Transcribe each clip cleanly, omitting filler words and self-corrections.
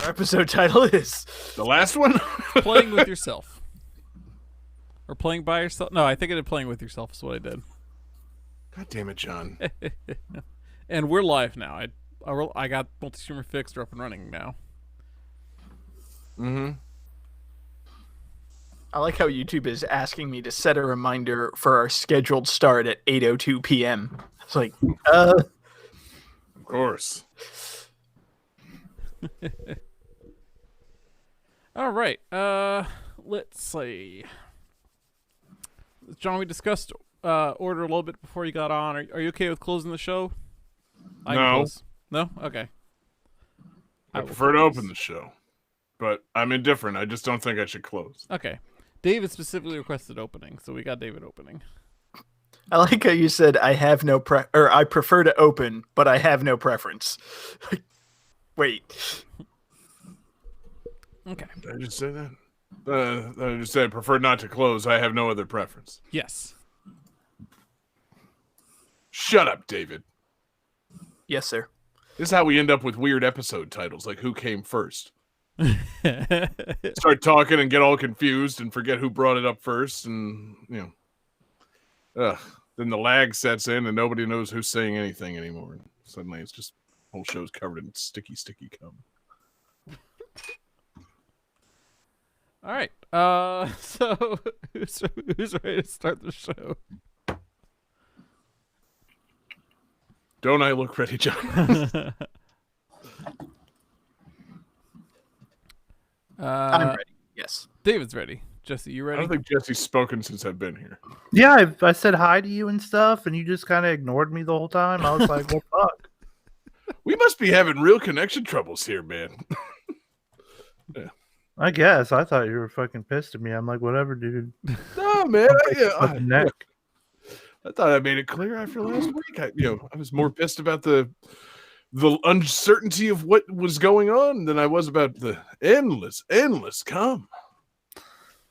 Our episode title is The last one? Playing with yourself. Or playing by yourself. No, I think I did playing with yourself is what I did. God damn it, John. And we're live now. I got multi-streamer fixed. We're up and running now. Mm-hmm. I like how YouTube is asking me to set a reminder for our scheduled start at 8:02 p.m. It's like, Of course. All right. Let's see. John, we discussed order a little bit before you got on. Are you okay with closing the show? I can No. close. No? Okay. I will prefer to close. open the show. But I'm indifferent. I just don't think I should close. Okay. David specifically requested opening, so we got David opening. I like how you said I have no I prefer to open, but I have no preference. Wait. Okay. Did I just say that? I just said I prefer not to close. I have no other preference. Yes. Shut up, David. Yes, sir. This is how we end up with weird episode titles, like Who Came First. Start talking and get all confused and forget who brought it up first, and then the lag sets in and nobody knows who's saying anything anymore. Suddenly it's just whole show's covered in sticky cum. All right. So who's ready to start the show? Don't I look ready, John? I'm ready. Yes. David's ready. Jesse, you I ready? don't think Jesse's spoken since I've been here. Yeah, I said hi to you and stuff, and you just kind of ignored me the whole time. I was like, "What the fuck?" We must be having real connection troubles here, man. I guess I thought you were fucking pissed at me. I'm like, "Whatever, dude." No, man. Fucking neck. I thought I made it clear after last week. I was more pissed about the uncertainty of what was going on than I was about the endless cum.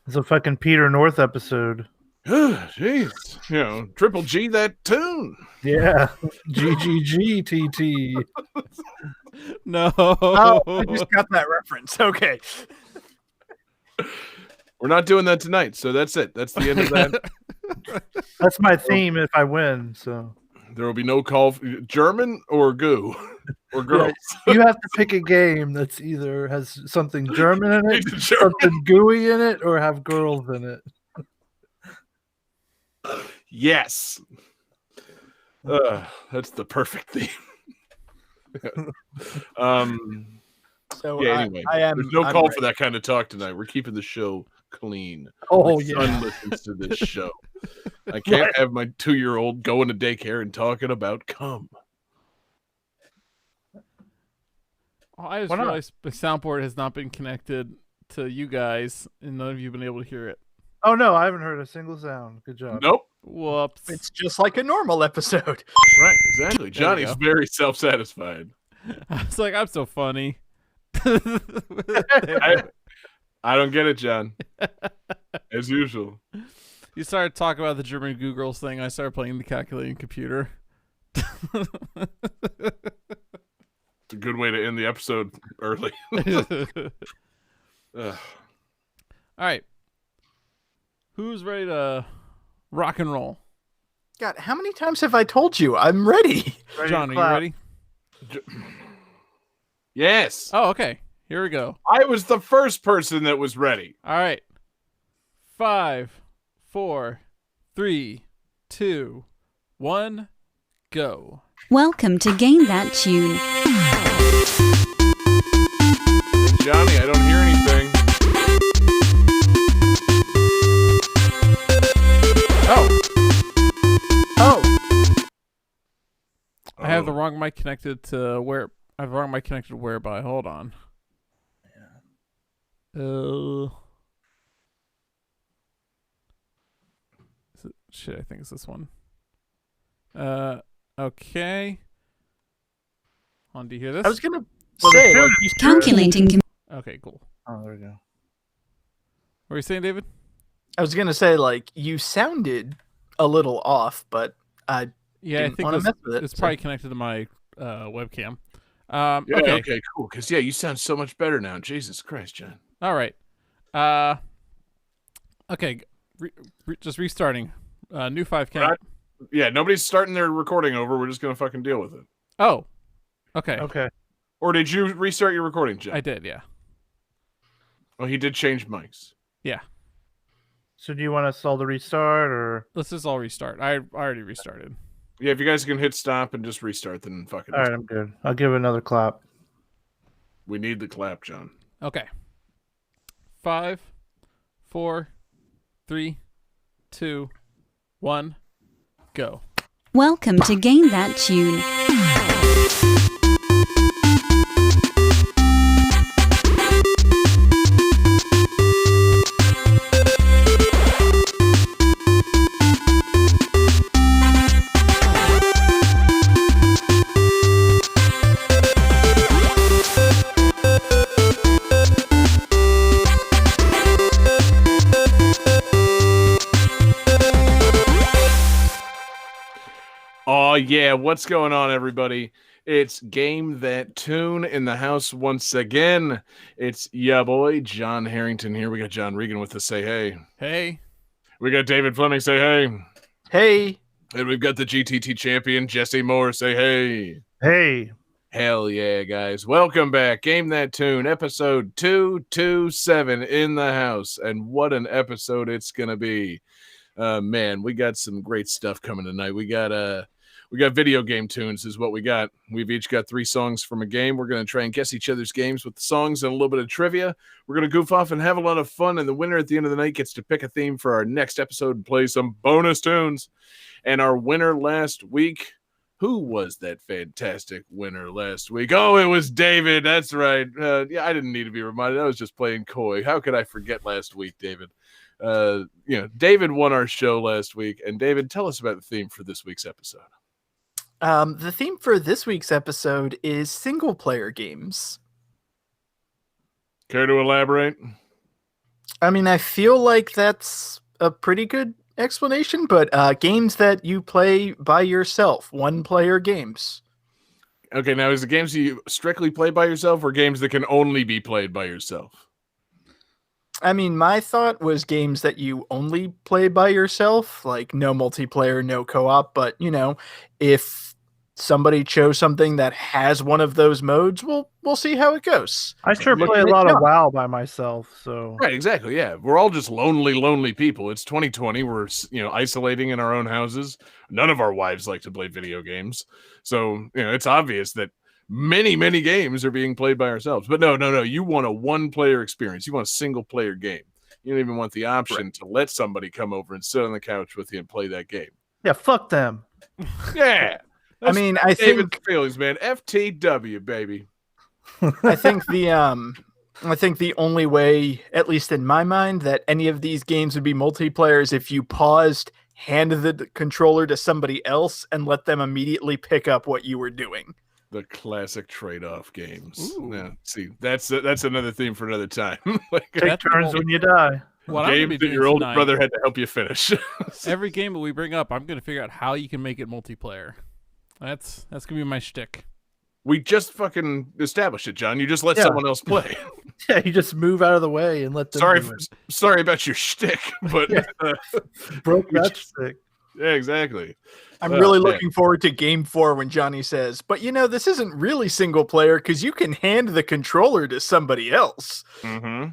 It's a fucking Peter North episode. Jeez. Triple G that tune. Yeah, GGGTT. No. Oh, I just got that reference. Okay. We're not doing that tonight, so that's it. That's the end of that. That's my theme if I win. So There will be no call German or goo or girls. you have to pick a game that's either has something German in it, German. something gooey in it, or have girls in it. Yes. That's the perfect theme. So Anyway, I'm there's no I'm call ready. for that kind of talk tonight. We're keeping the show clean. Oh My son listens to this show. I can't have my 2-year-old going to daycare and talking about cum. Oh, I just Why not? realized the soundboard has not been connected to you guys, and none of you have been able to hear it. Oh no, I haven't heard a single sound. Good job. Nope. Whoops. It's just like a normal episode. Right, exactly. Johnny's go. very self-satisfied. I was like, I'm so funny. I don't get it, John. As usual. You started talking about the German Goo Girls thing. I started playing the calculating computer. It's a good way to end the episode early. Ugh. All right. Who's ready to rock and roll? God, how many times have I told you I'm ready? Ready to John, are you clap. ready? Yes. Oh, okay. Here we go. I was the first person that was ready. All right. 5, 4, 3, 2, 1, go. Welcome to Gain That Tune. Johnny, I don't hear anything. Oh, I have the wrong mic connected to where. I have the wrong mic connected to whereby. Hold on. Shit, I think it's this one. Okay. On, do you hear this? I was gonna Well, say, the like, tune you Calculating. Okay, cool. Oh, there we go. What were you saying, David? I was gonna say, like, you sounded a little off, but I Yeah, I didn't think want to this, mess with it. it's so- probably connected to my webcam. Yeah, Okay. okay, cool. Because you sound so much better now. Jesus Christ, John. All right. Okay. Just restarting. New 5 count. Yeah, nobody's starting their recording over. We're just gonna fucking deal with it. Oh. Okay. Okay. Or did you restart your recording, John? I did. Yeah. Oh, he did change mics. Yeah. So do you want us all to restart or? Let's just all restart. I already restarted. Yeah, if you guys can hit stop and just restart, then fucking. All right, I'm good. I'll give it another clap. We need the clap, John. Okay. 5, 4, 3, 2, 1, go. Welcome to Gain That Tune. Oh yeah, what's going on, everybody? It's Game That Tune in the house once again. It's ya boy, John Harrington here. We got John Regan with us. Say hey. Hey. We got David Fleming. Say hey. Hey, And we've got the GTT champion, Jesse Moore. Say hey. Hey, Hell yeah, guys. Welcome back. Game That Tune, episode 227 in the house. And what an episode it's going to be. Man, we got some great stuff coming tonight. We got video game tunes is what we got. We've each got 3 songs from a game. We're going to try and guess each other's games with the songs and a little bit of trivia. We're going to goof off and have a lot of fun. And the winner at the end of the night gets to pick a theme for our next episode and play some bonus tunes. And our winner last week, who was that fantastic winner last week? Oh, it was David. That's right. Yeah, I didn't need to be reminded. I was just playing coy. How could I forget last week, David? David won our show last week. And David, tell us about the theme for this week's episode. the theme for this week's episode is single player games. Care to elaborate? I mean, I feel like that's a pretty good explanation, but games that you play by yourself, one player games. Okay, now is the games you strictly play by yourself or games that can only be played by yourself? I mean, my thought was games that you only play by yourself, like no multiplayer, no co-op, but if somebody chose something that has one of those modes, we'll see how it goes. I sure Look play a at it lot go. of WoW by myself, so Right, exactly. Yeah, we're all just lonely people. It's 2020. We're isolating in our own houses. None of our wives like to play video games, so it's obvious that many games are being played by ourselves. But no. You want a one-player experience. You want a single-player game. You don't even want the option to let somebody come over and sit on the couch with you and play that game. yeah, fuck them. Yeah. I mean, I David's think feelings, man. FTW, baby. I think the only way, at least in my mind, that any of these games would be multiplayer is if you paused, handed the controller to somebody else, and let them immediately pick up what you were doing. The classic trade-off games. Ooh. Yeah, see, that's another theme for another time. Like Take That's turns cool. when you die. What I'm gonna games be that doing your older tonight, brother had to help you finish. every game that we bring up, I'm gonna figure out how you can make it multiplayer. That's gonna be my shtick. We just fucking established it, John. You just let Yeah. someone else play. Yeah, you just move out of the way and let them sorry, do it. sorry about your shtick, but Yeah. Broke that stick. yeah, exactly. I'm Oh, really man. looking forward to game 4 when Johnny says, but this isn't really single player because you can hand the controller to somebody else. Mm-hmm.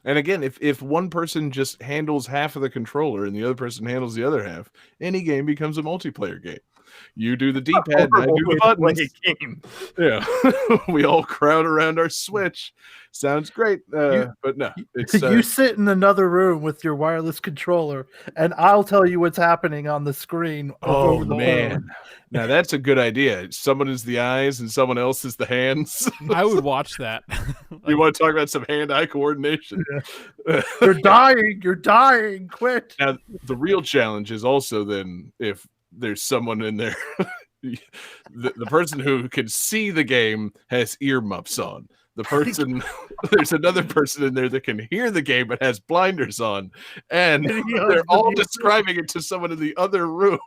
And again, if one person just handles half of the controller and the other person handles the other half, any game becomes a multiplayer game. You do the D-pad, and I do the Horrible way to buttons. play a game. Yeah, we all crowd around our Switch. Sounds great, but no, it's You sit in another room with your wireless controller, and I'll tell you what's happening on the screen. oh over the man. phone. Now that's a good idea. Someone is the eyes and someone else is the hands. I would watch that. You want to talk about some hand-eye coordination? You're dying. You're dying. Quit. Now the real challenge is also then if there's someone in there, the person who can see the game has earmuffs on. The person, there's another person in there that can hear the game but has blinders on, and they're all describing it to someone in the other room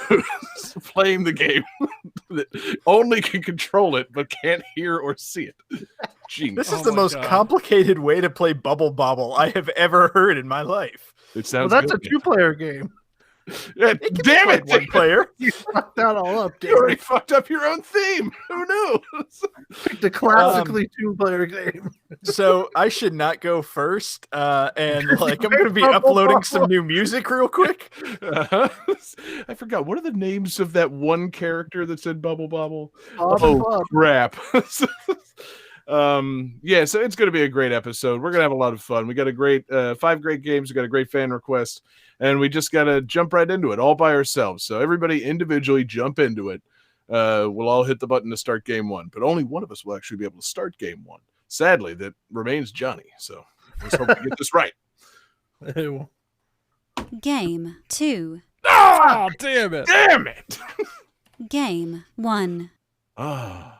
who's playing the game that only can control it but can't hear or see it. Genius. This is Oh the my most God. complicated way to play Bubble Bobble I have ever heard in my life. It Well, sounds that's good. a 2-player game. Yeah, It can be damn played it! one player. You fucked that all up, You already dude. fucked up your own theme. Who knew? The classically 2-player game. So I should not go first. And like I'm Great gonna be Bubble uploading Bobble. some new music real quick. Uh-huh. I forgot. What are the names of that one character that said Bubble Bobble? Bob Oh and Bob. crap. Yeah, so it's going to be a great episode. We're going to have a lot of fun. We got a great 5 great games. We got a great fan request, and we just got to jump right into it all by ourselves. So everybody individually jump into it. We'll all hit the button to start game 1, but only one of us will actually be able to start game 1. Sadly, that remains Johnny. So let's hope we get this right. Ew. Game 2. Oh, damn it. Damn it! Game 1. Ah.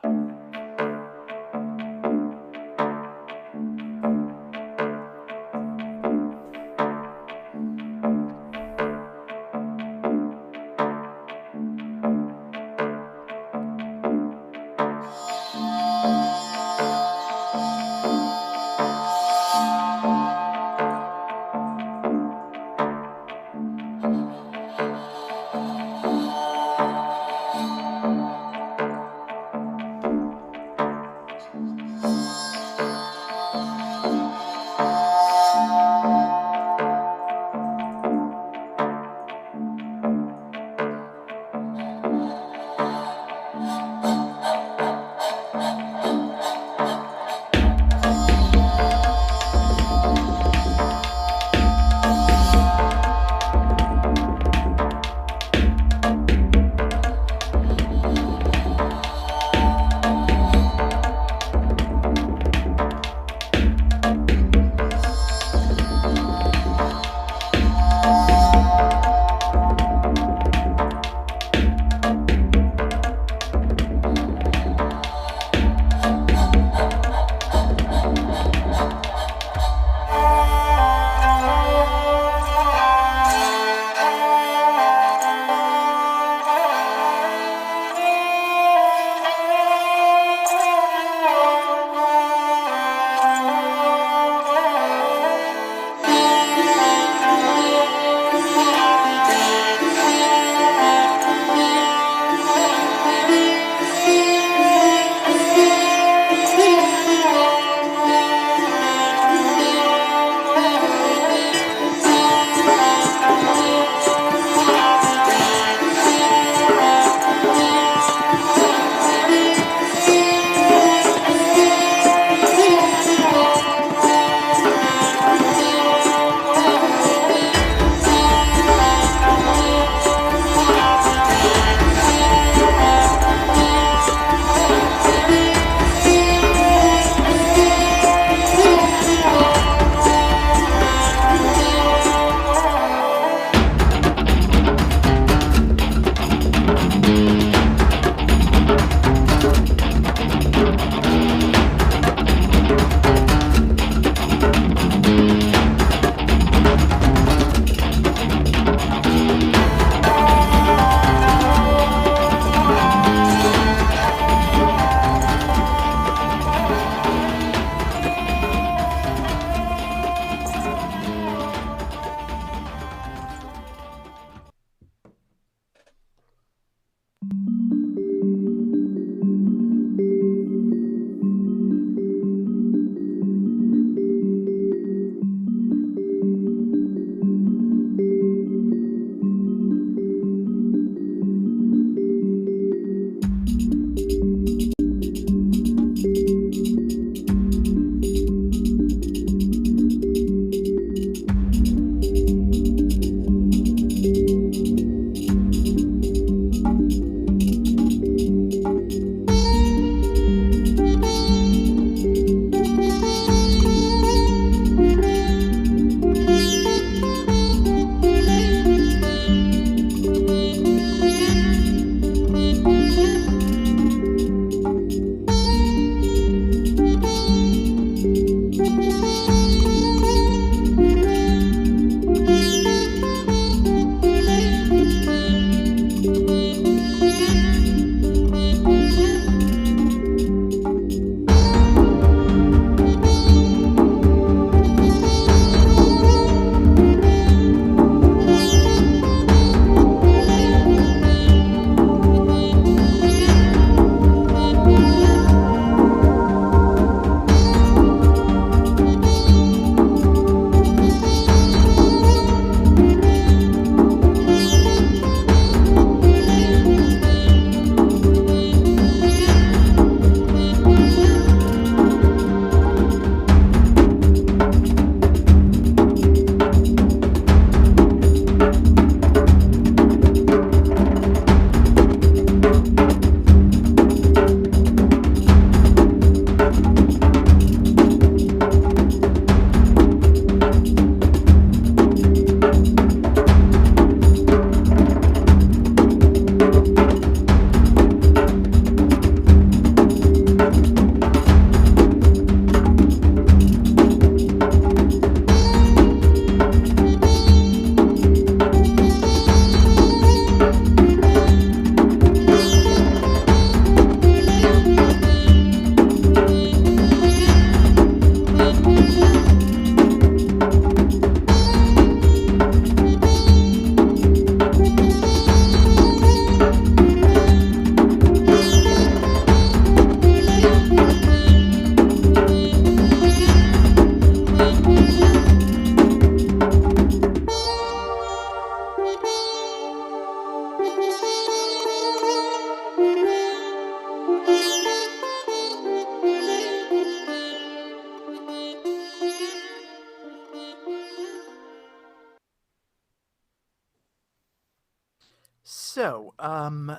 So,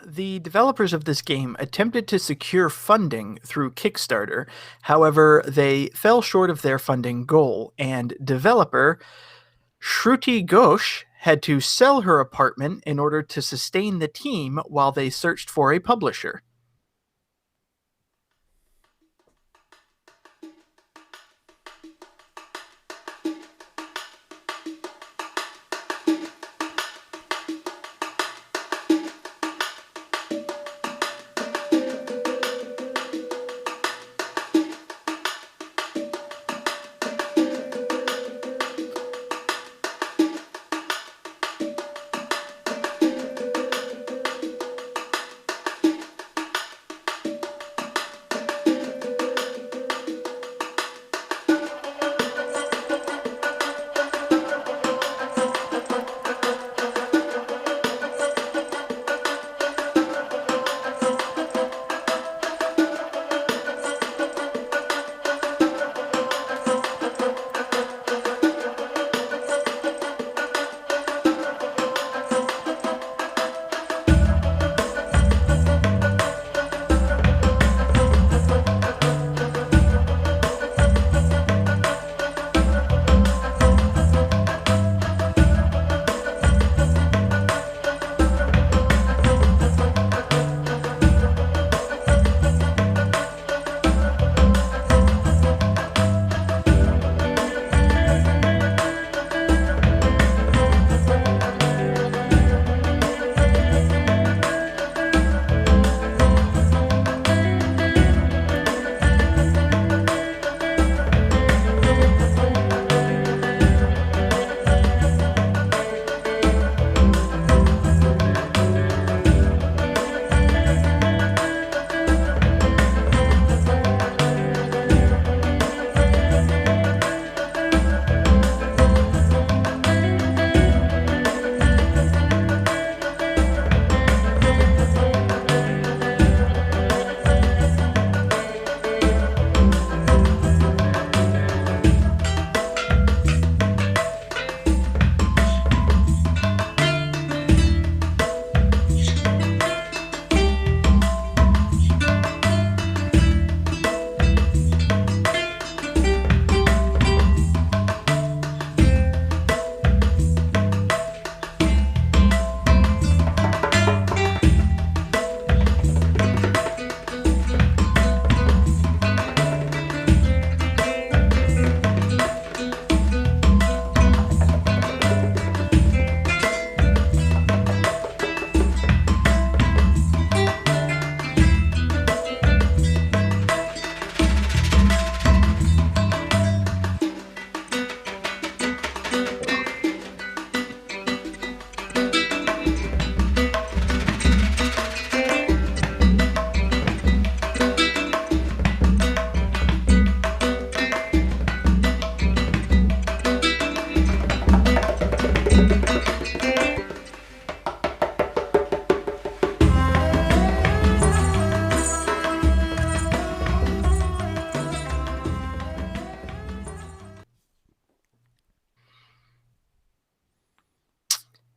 the developers of this game attempted to secure funding through Kickstarter. However, they fell short of their funding goal, and developer Shruti Ghosh had to sell her apartment in order to sustain the team while they searched for a publisher.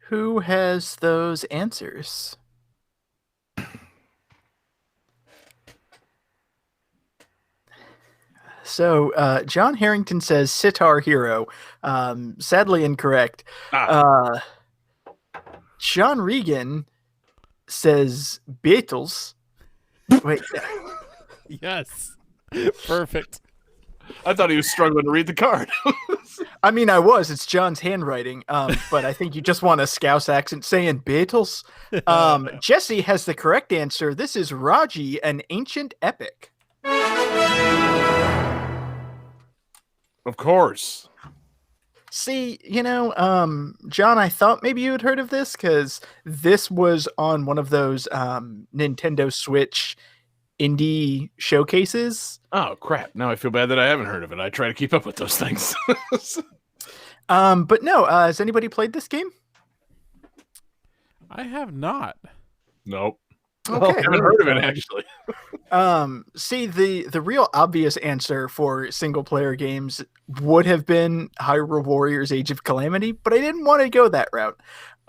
Who has those answers? So, John Harrington says Sitar Hero. Sadly incorrect. Sean Regan says Beatles. Wait. Yes. Perfect. I thought he was struggling to read the card. I mean, I was. It's John's handwriting. But I think you just want a Scouse accent saying Beatles. Jesse has the correct answer. This is Raji, an ancient epic. Of course. See, John, I thought maybe you had heard of this because this was on one of those Nintendo Switch indie showcases. Oh, crap. Now I feel bad that I haven't heard of it. I try to keep up with those things. But no, has anybody played this game? I have not. Nope. Okay. I haven't heard of it actually. See, the real obvious answer for single player games would have been Hyrule Warriors Age of Calamity, but I didn't want to go that route.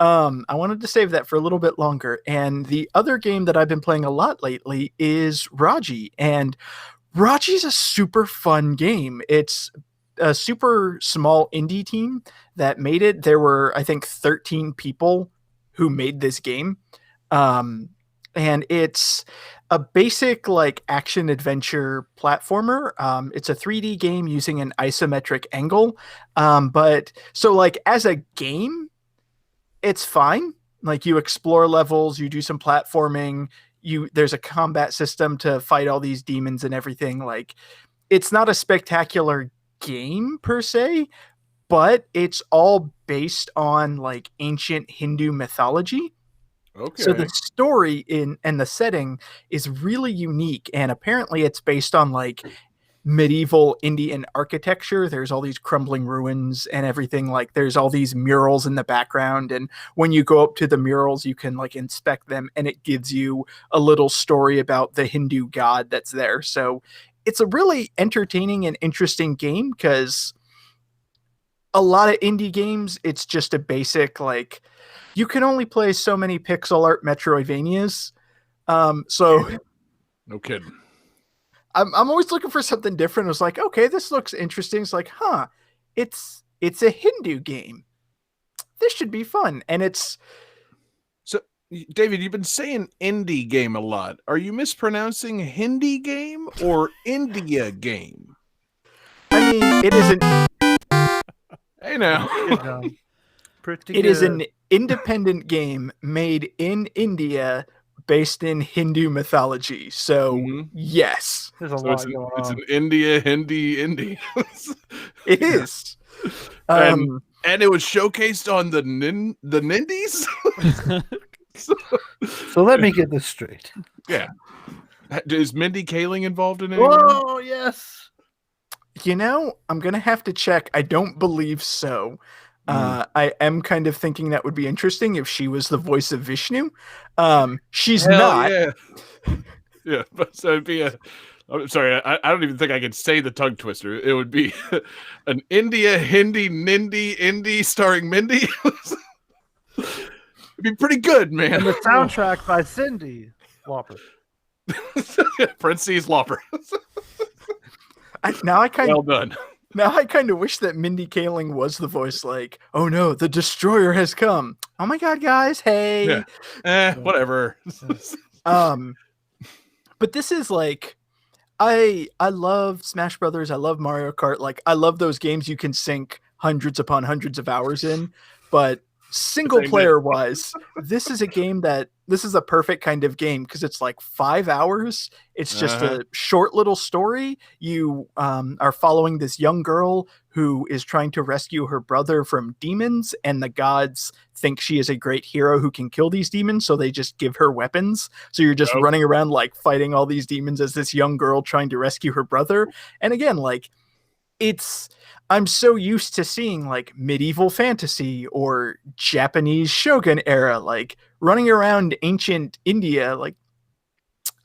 I wanted to save that for a little bit longer. And the other game that I've been playing a lot lately is Raji. And Raji's a super fun game. It's a super small indie team that made it. There were, I think, 13 people who made this game. And it's a basic like action adventure platformer. It's a 3D game using an isometric angle. But so like as a game, it's fine. Like you explore levels, you do some platforming, there's a combat system to fight all these demons and everything. Like it's not a spectacular game per se, but it's all based on like ancient Hindu mythology. Okay. So the story and the setting is really unique, and apparently it's based on like medieval Indian architecture. There's all these crumbling ruins and everything. Like there's all these murals in the background, and when you go up to the murals, you can like inspect them, and it gives you a little story about the Hindu god that's there. So it's a really entertaining and interesting game because a lot of indie games, it's just a basic like you can only play so many pixel art Metroidvanias. So no kidding. I'm always looking for something different. It's like, okay, this looks interesting. It's like, it's a Hindu game. This should be fun. And it's So David, you've been saying indie game a lot. Are you mispronouncing Hindi game or India game? I mean, it is an Hey now. it is an independent game made in India based in Hindu mythology. So yes, There's a So lot going on. it's an India Hindi indie. it is. And it was showcased on the Nindies. So let me get this straight. Yeah. Is Mindy Kaling involved in it? Whoa, yes. You know, I'm gonna have to check. I don't believe so. I am kind of thinking that would be interesting if she was the voice of Vishnu. She's not. Yeah. Yeah, but so it'd be I'm sorry, I don't even think I could say the tongue twister. It would be an India Hindi Nindy indie starring Mindy. It'd be pretty good, man. And the soundtrack by Cindy Lauper. Parentheses Lauper. Now I kind Well of done. Now I kind of wish that Mindy Kaling was the voice. Like, oh no, the destroyer has come. Oh my god, guys, hey. Yeah. Whatever. But this is like, I love Smash Brothers. I love Mario Kart. Like, I love those games you can sink hundreds upon hundreds of hours in. But single player wise, this is a perfect kind of game because it's like 5 hours. It's just a short little story. You are following this young girl who is trying to rescue her brother from demons, and the gods think she is a great hero who can kill these demons, so they just give her weapons. So you're just running around like fighting all these demons as this young girl trying to rescue her brother. And again, like I'm so used to seeing like medieval fantasy or Japanese shogun era, like running around ancient India. Like,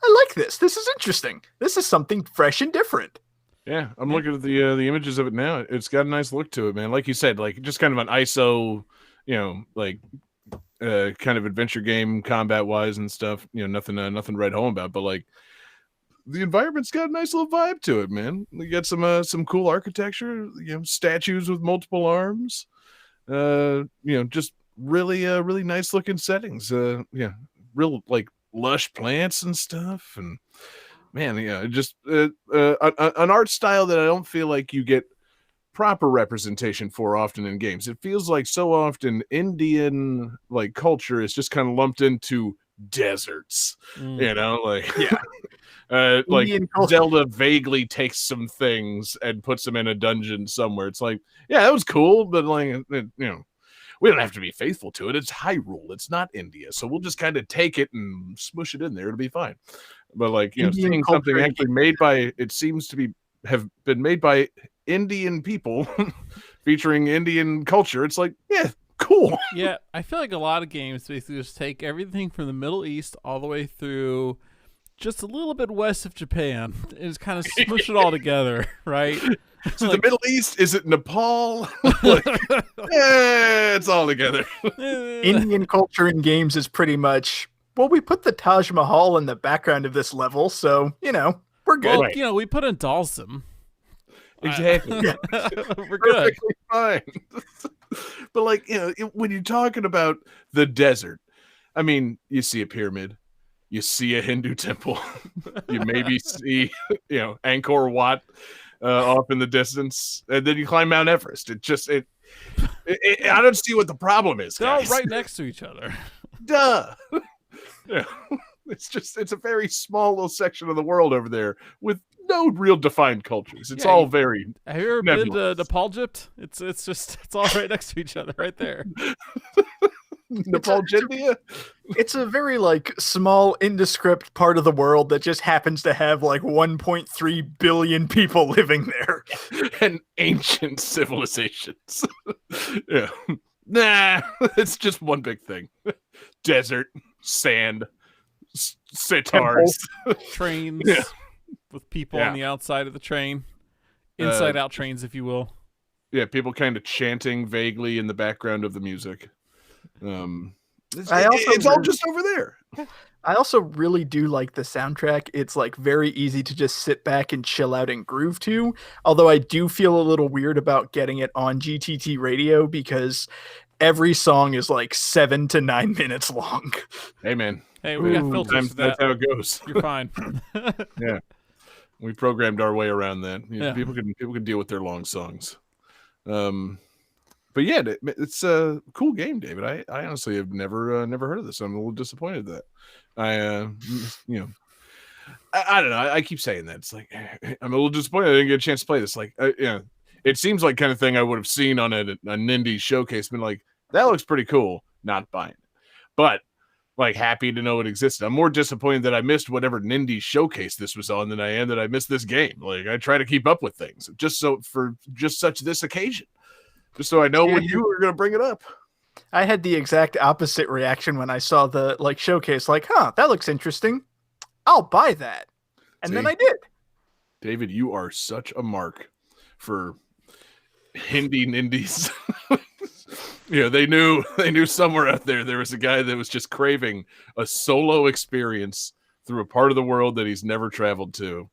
I like this. This is interesting. This is something fresh and different. Yeah, I'm looking at the images of it now. It's got a nice look to it, man. Like you said, like just kind of an ISO, like kind of adventure game combat wise and stuff. Nothing to write home about, but like the environment's got a nice little vibe to it, man. You got some cool architecture, statues with multiple arms. Just really nice looking settings. Real like lush plants and stuff, and man, just an art style that I don't feel like you get proper representation for often in games. It feels like so often Indian like culture is just kind of lumped into deserts, like like Zelda vaguely takes some things and puts them in a dungeon somewhere. It's like, yeah, that was cool, but like, we don't have to be faithful to it. It's Hyrule. It's not India. So we'll just kind of take it and smush it in there. It'll be fine. But like, seeing something actually made by, it seems to have been made by Indian people featuring Indian culture. It's like, yeah, cool. Yeah, I feel like a lot of games basically just take everything from the Middle East all the way through just a little bit west of Japan and just kind of smush it all together, right? So the Middle East, is it Nepal? Like, yeah, it's all together. Indian culture in games is pretty much, well, we put the Taj Mahal in the background of this level, so, we're good. Well, Right. we put in Dalsum. Exactly. We're good. Perfectly fine. But like, when you're talking about the desert, I mean, you see a pyramid, you see a Hindu temple, you maybe see, Angkor Wat off in the distance, and then you climb Mount Everest. I don't see what the problem is, They're all guys. right next to each other. Duh. Yeah. It's a very small little section of the world over there with no real defined cultures. It's Yeah, all very Have you ever been to nebulous. Nepal, Egypt? It's all right next to each other, right there. Nepal, India. It's a very small, indescript part of the world that just happens to have 1.3 billion people living there. And ancient civilizations. Yeah. Nah, it's just one big thing. Desert, sand, sitars. Trains Yeah. with people Yeah. on the outside of the train, inside out trains, if you will. Yeah, people kind of chanting vaguely in the background of the music. It's I also all really- just over there. I also really do like the soundtrack. It's very easy to just sit back and chill out and groove to. Although I do feel a little weird about getting it on GTT radio because every song is 7 to 9 minutes long. Hey, man. Hey, we got Ooh, filters Sometimes for that's that. how it goes. You're fine. We programmed our way around that. Yeah. People can deal with their long songs. But yeah, it's a cool game, David. I honestly have never heard of this. I'm a little disappointed that I don't know. I keep saying that. It's like I'm a little disappointed I didn't get a chance to play this. It seems like kind of thing I would have seen on an indie showcase. Been like, that looks pretty cool. Not buying it, but happy to know it existed. I'm more disappointed that I missed whatever Nindy showcase this was on than I am that I missed this game. I try to keep up with things for such this occasion, just so I know when you were going to bring it up. I had the exact opposite reaction when I saw the showcase. That looks interesting. I'll buy that, and then See? I did. David, you are such a mark for Hindi Nindies. They knew somewhere out there was a guy that was just craving a solo experience through a part of the world that he's never traveled to.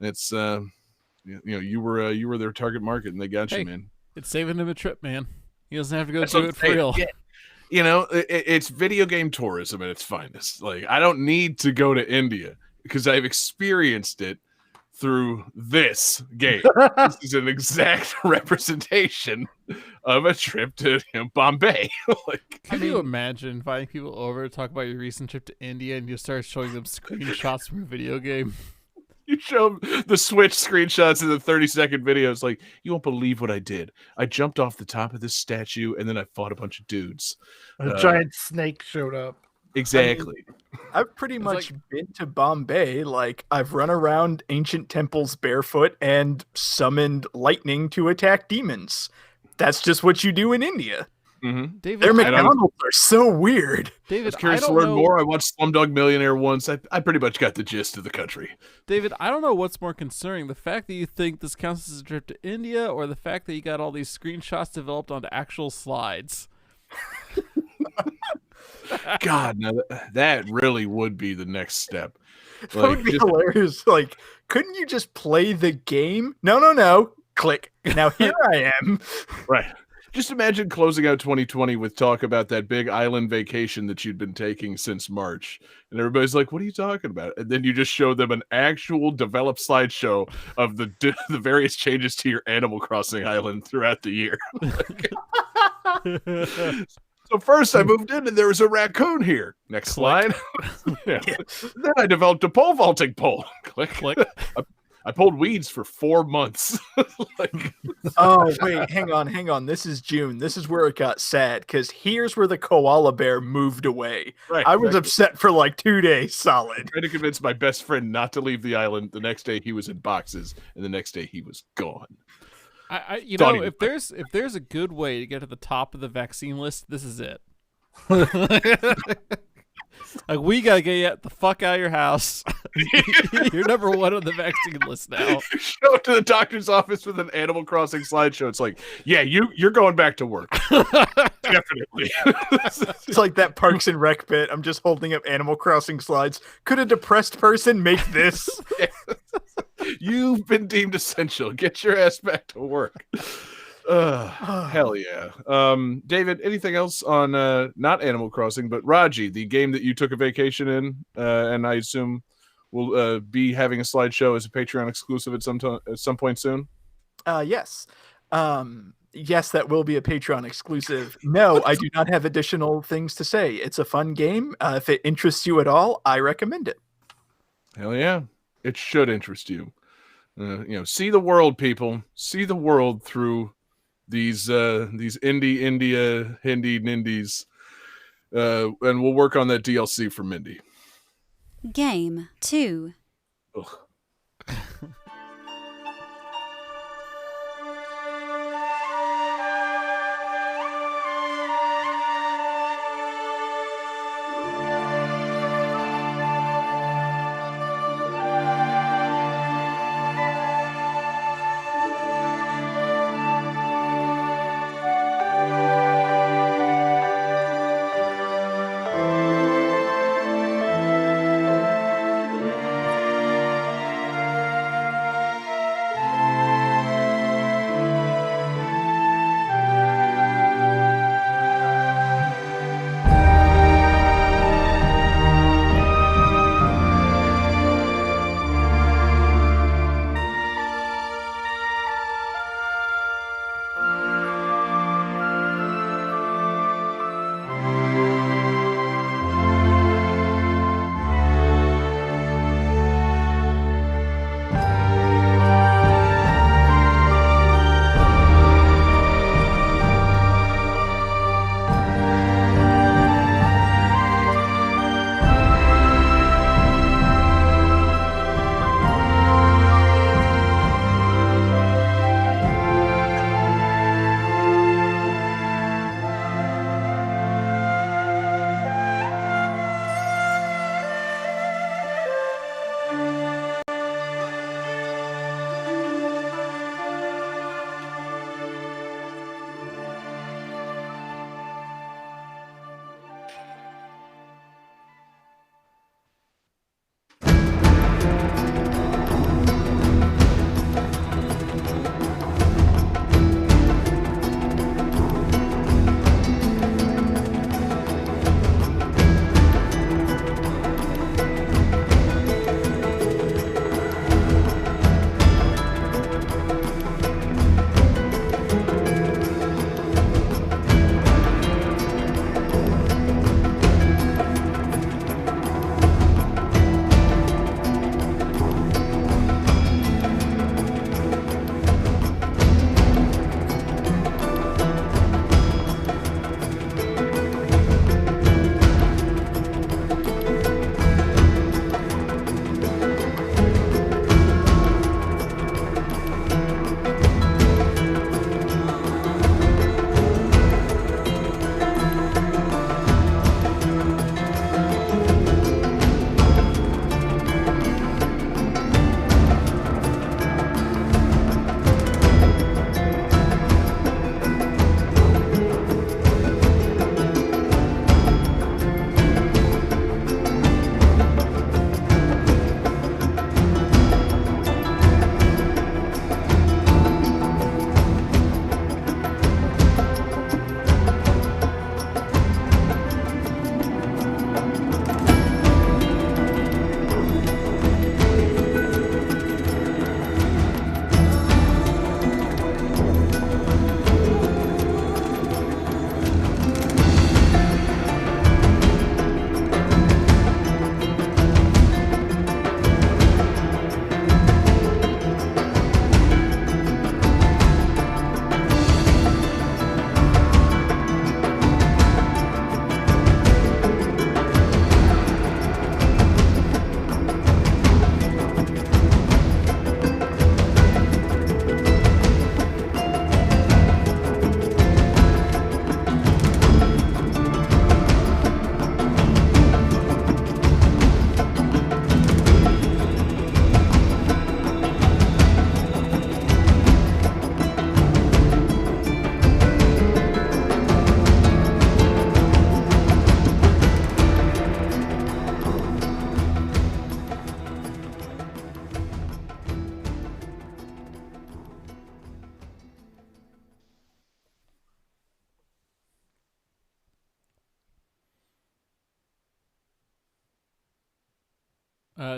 It's you were their target market, and they got Hey. you, man. It's saving him a trip, man. He doesn't have to go That's do what it I'm for saying. real. Yeah. It's video game tourism at its finest. I don't need to go to India because I've experienced it through this game. This is an exact representation of a trip to Bombay. Can you imagine inviting people over to talk about your recent trip to India and you start showing them screenshots from a video game? You show them the Switch screenshots in the 30-second videos. You won't believe what I did. I jumped off the top of this statue and then I fought a bunch of dudes. A giant snake showed up. Exactly. I've pretty much been to Bombay. I've run around ancient temples barefoot and summoned lightning to attack demons. That's just what you do in India. Mm-hmm. David, Their I don't- McDonald's are so weird. I David, was curious I to don't learn know, more. I watched Slumdog Millionaire once. I pretty much got the gist of the country. David, I don't know what's more concerning, the fact that you think this counts as a trip to India or the fact that you got all these screenshots developed onto actual slides. God, now that really would be the next step. That would be hilarious. Couldn't you just play the game? No. Click. Now here I am. Right. Just imagine closing out 2020 with talk about that big island vacation that you'd been taking since March. And everybody's like, what are you talking about? And then you just show them an actual developed slideshow of the various changes to your Animal Crossing island throughout the year. So first I moved in and there was a raccoon here. Next slide. Yeah. Then I developed a pole vaulting pole. Click. I pulled weeds for 4 months. Oh, wait, hang on. This is June. This is where it got sad, because here's where the koala bear moved away. Right. I was upset for 2 days solid. Trying to convince my best friend not to leave the island. The next day he was in boxes, and the next day he was gone. you Thought know, he if there's a good way to get to the top of the vaccine list, this is it. Like, we gotta get you the fuck out of your house. You're number one on the vaccine list now. You show up to the doctor's office with an Animal Crossing slideshow. It's like, yeah, you're going back to work. Definitely. It's like that Parks and Rec bit. I'm just holding up Animal Crossing slides. Could a depressed person make this? You've been deemed essential. Get your ass back to work. Hell yeah. David, anything else on not Animal Crossing, but Raji, the game that you took a vacation in, and I assume will be having a slideshow as a Patreon exclusive at some point soon? Yes. Yes, that will be a Patreon exclusive. No, I do not have additional things to say. It's a fun game. If it interests you at all, I recommend it. Hell yeah. It should interest you. See the world, people. See the world through these Hindi nindies. And we'll work on that DLC for Mindy. Game 2. Ugh.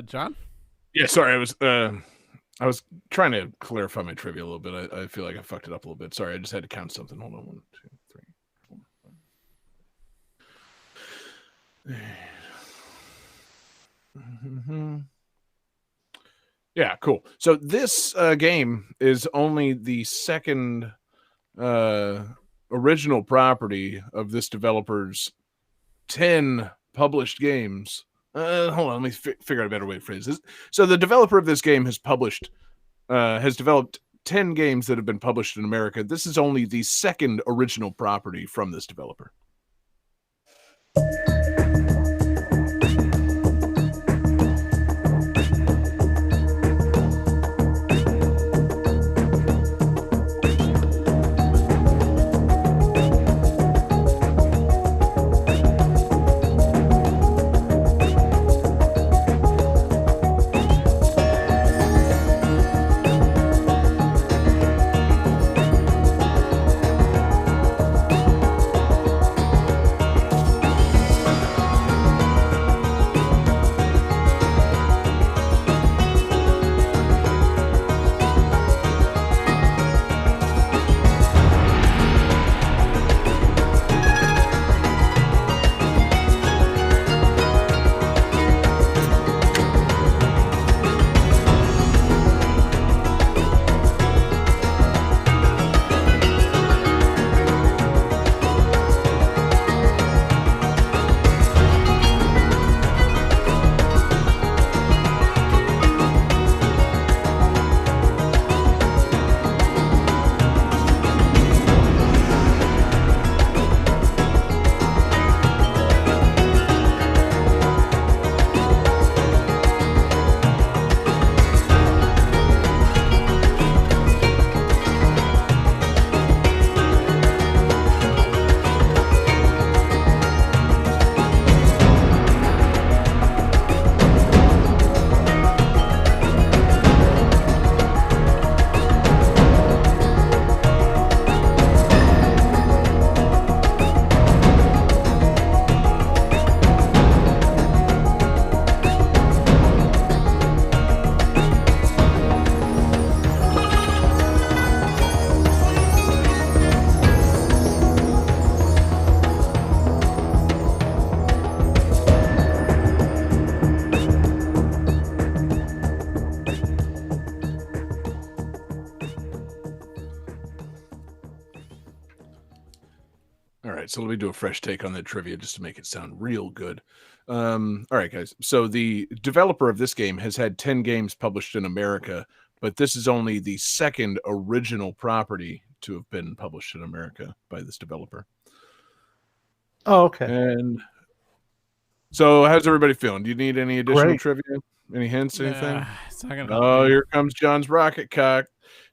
John? Yeah, sorry, I was trying to clarify my trivia a little bit. I feel like I fucked it up a little bit. Sorry, I just had to count something. Hold on. 1, 2, 3, 4, 5. Yeah, cool. So this game is only the second original property of this developer's 10 published games. Hold on, let me figure out a better way to phrase this. So the developer of this game has developed 10 games that have been published in America. This is only the second original property from this developer. So let me do a fresh take on that trivia just to make it sound real good. All right, guys. So the developer of this game has had 10 games published in America, but this is only the second original property to have been published in America by this developer. Oh, okay. And so how's everybody feeling? Do you need any additional trivia? Any hints, anything? It's not gonna Oh, help. here comes John's rocket cock.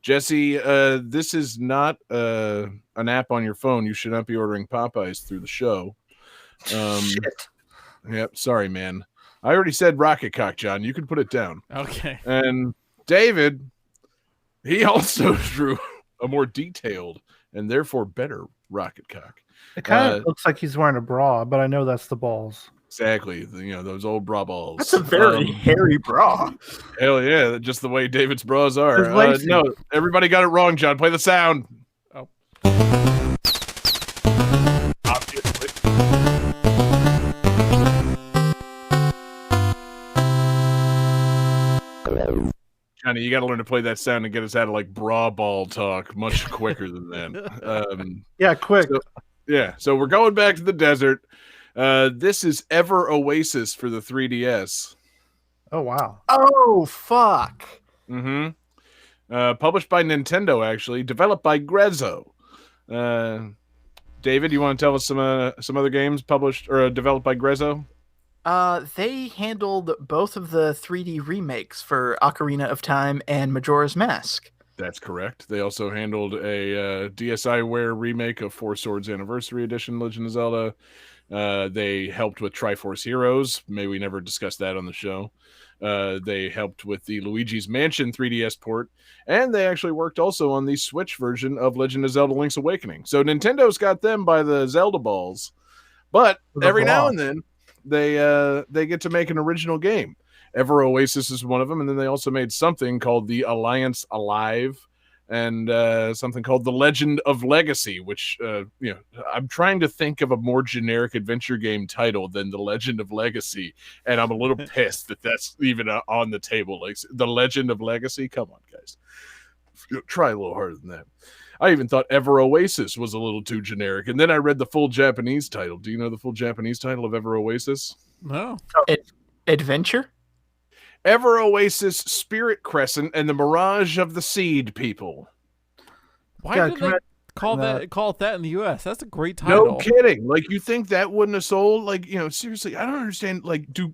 Jesse, this is not an app on your phone. You should not be ordering Popeyes through the show. Shit. Yep, sorry, man. I already said rocket cock, John. You can put it down. Okay. And David, he also drew a more detailed and therefore better rocket cock. It kind of looks like he's wearing a bra, but I know that's the balls. Exactly. You know, those old bra balls. That's a very hairy bra. Hell yeah. Just the way David's bras are. It's No, everybody got it wrong, John. Play the sound. Oh. Obviously. Johnny, you got to learn to play that sound and get us out of like bra ball talk much quicker than that. Yeah, quick. So we're going back to the desert. This is Ever Oasis for the 3DS. Oh, wow. Oh, fuck. Mm-hmm. Published by Nintendo, actually. Developed by Grezzo. David, you want to tell us some other games published or developed by Grezzo? They handled both of the 3D remakes for Ocarina of Time and Majora's Mask. That's correct. They also handled a DSiWare remake of Four Swords Anniversary Edition Legend of Zelda. They helped with Triforce Heroes. May we never discuss that on the show. They helped with the Luigi's Mansion 3DS port, and they actually worked also on the Switch version of Legend of Zelda Link's Awakening. So Nintendo's got them by the Zelda balls, but every now and then they get to make an original game. Ever Oasis is one of them, and then they also made something called the Alliance Alive, and something called The Legend of Legacy, which I'm trying to think of a more generic adventure game title than The Legend of Legacy, and I'm a little pissed that that's even on the table. Like The Legend of Legacy, come on, guys, try a little harder than that. I even thought Ever Oasis was a little too generic, and then I read the full Japanese title. Do you know the full Japanese title of Ever Oasis? No. Adventure? Ever Oasis, Spirit Crescent, and the Mirage of the Seed People. Why Yeah, did come they on. call it that in the U.S.? That's a great title. No kidding. Like, you think that wouldn't have sold? Like, seriously, I don't understand. Like, do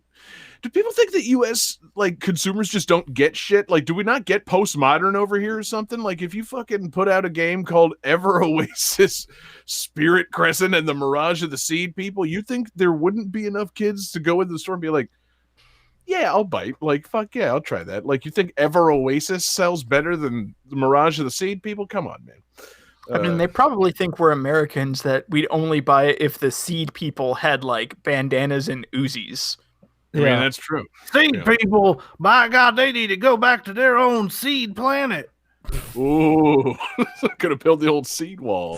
people think that U.S. like consumers just don't get shit? Like, do we not get postmodern over here or something? Like, if you fucking put out a game called Ever Oasis, Spirit Crescent, and the Mirage of the Seed People, you think there wouldn't be enough kids to go into the store and be like, yeah, I'll bite. Like, fuck yeah, I'll try that. Like, you think Ever Oasis sells better than the Mirage of the Seed People? Come on, man. I mean, they probably think we're Americans, that we'd only buy it if the Seed People had like bandanas and Uzis. I mean, that's true. Seed people, my God, they need to go back to their own seed planet. Ooh, gonna build the old seed wall.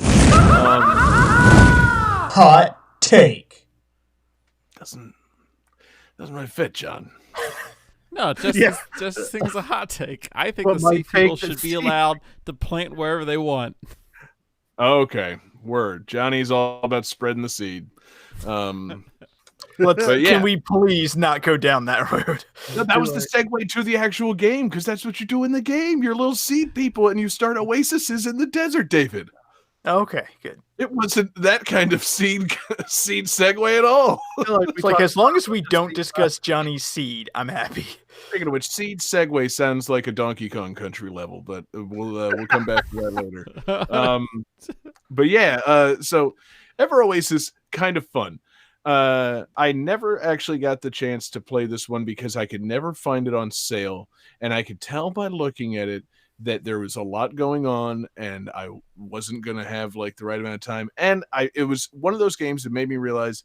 Hot take. Doesn't really fit, John. No, just thing's a hot take. I think But the my seed people take should is be seed. allowed to plant wherever they want. Okay, word. Johnny's all about spreading the seed. Let's. But yeah. Can we please not go down that road? No, that was the segue to the actual game, because that's what you do in the game. You're little seed people, and you start oases in the desert, David. Okay, good. It wasn't that kind of seed segue at all. It's like, as long as we don't discuss Johnny's seed, I'm happy. Speaking of which, seed segue sounds like a Donkey Kong Country level, but we'll come back to that later. But yeah, so Ever Oasis, kind of fun. I never actually got the chance to play this one because I could never find it on sale, and I could tell by looking at it that there was a lot going on, and I wasn't going to have like the right amount of time. And it was one of those games that made me realize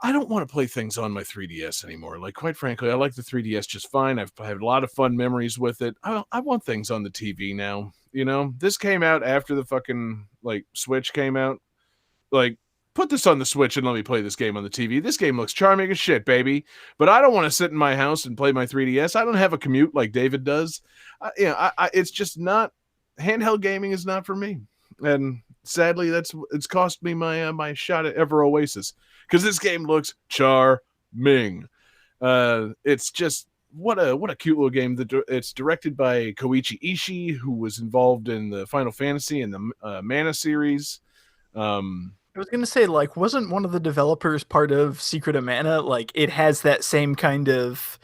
I don't want to play things on my 3DS anymore. Like, quite frankly, I like the 3DS just fine. I've had a lot of fun memories with it. I want things on the TV now. This came out after the fucking like Switch came out. Like, put this on the Switch and let me play this game on the TV. This game looks charming as shit, baby. But I don't want to sit in my house and play my 3DS. I don't have a commute like David does. It's just not, handheld gaming is not for me. And sadly, it's cost me my shot at Ever Oasis, because this game looks charming. It's just what a cute little game. It's directed by Koichi Ishii, who was involved in the Final Fantasy and the Mana series. I was gonna say, like, wasn't one of the developers part of Secret of Mana? Like, it has that same kind of,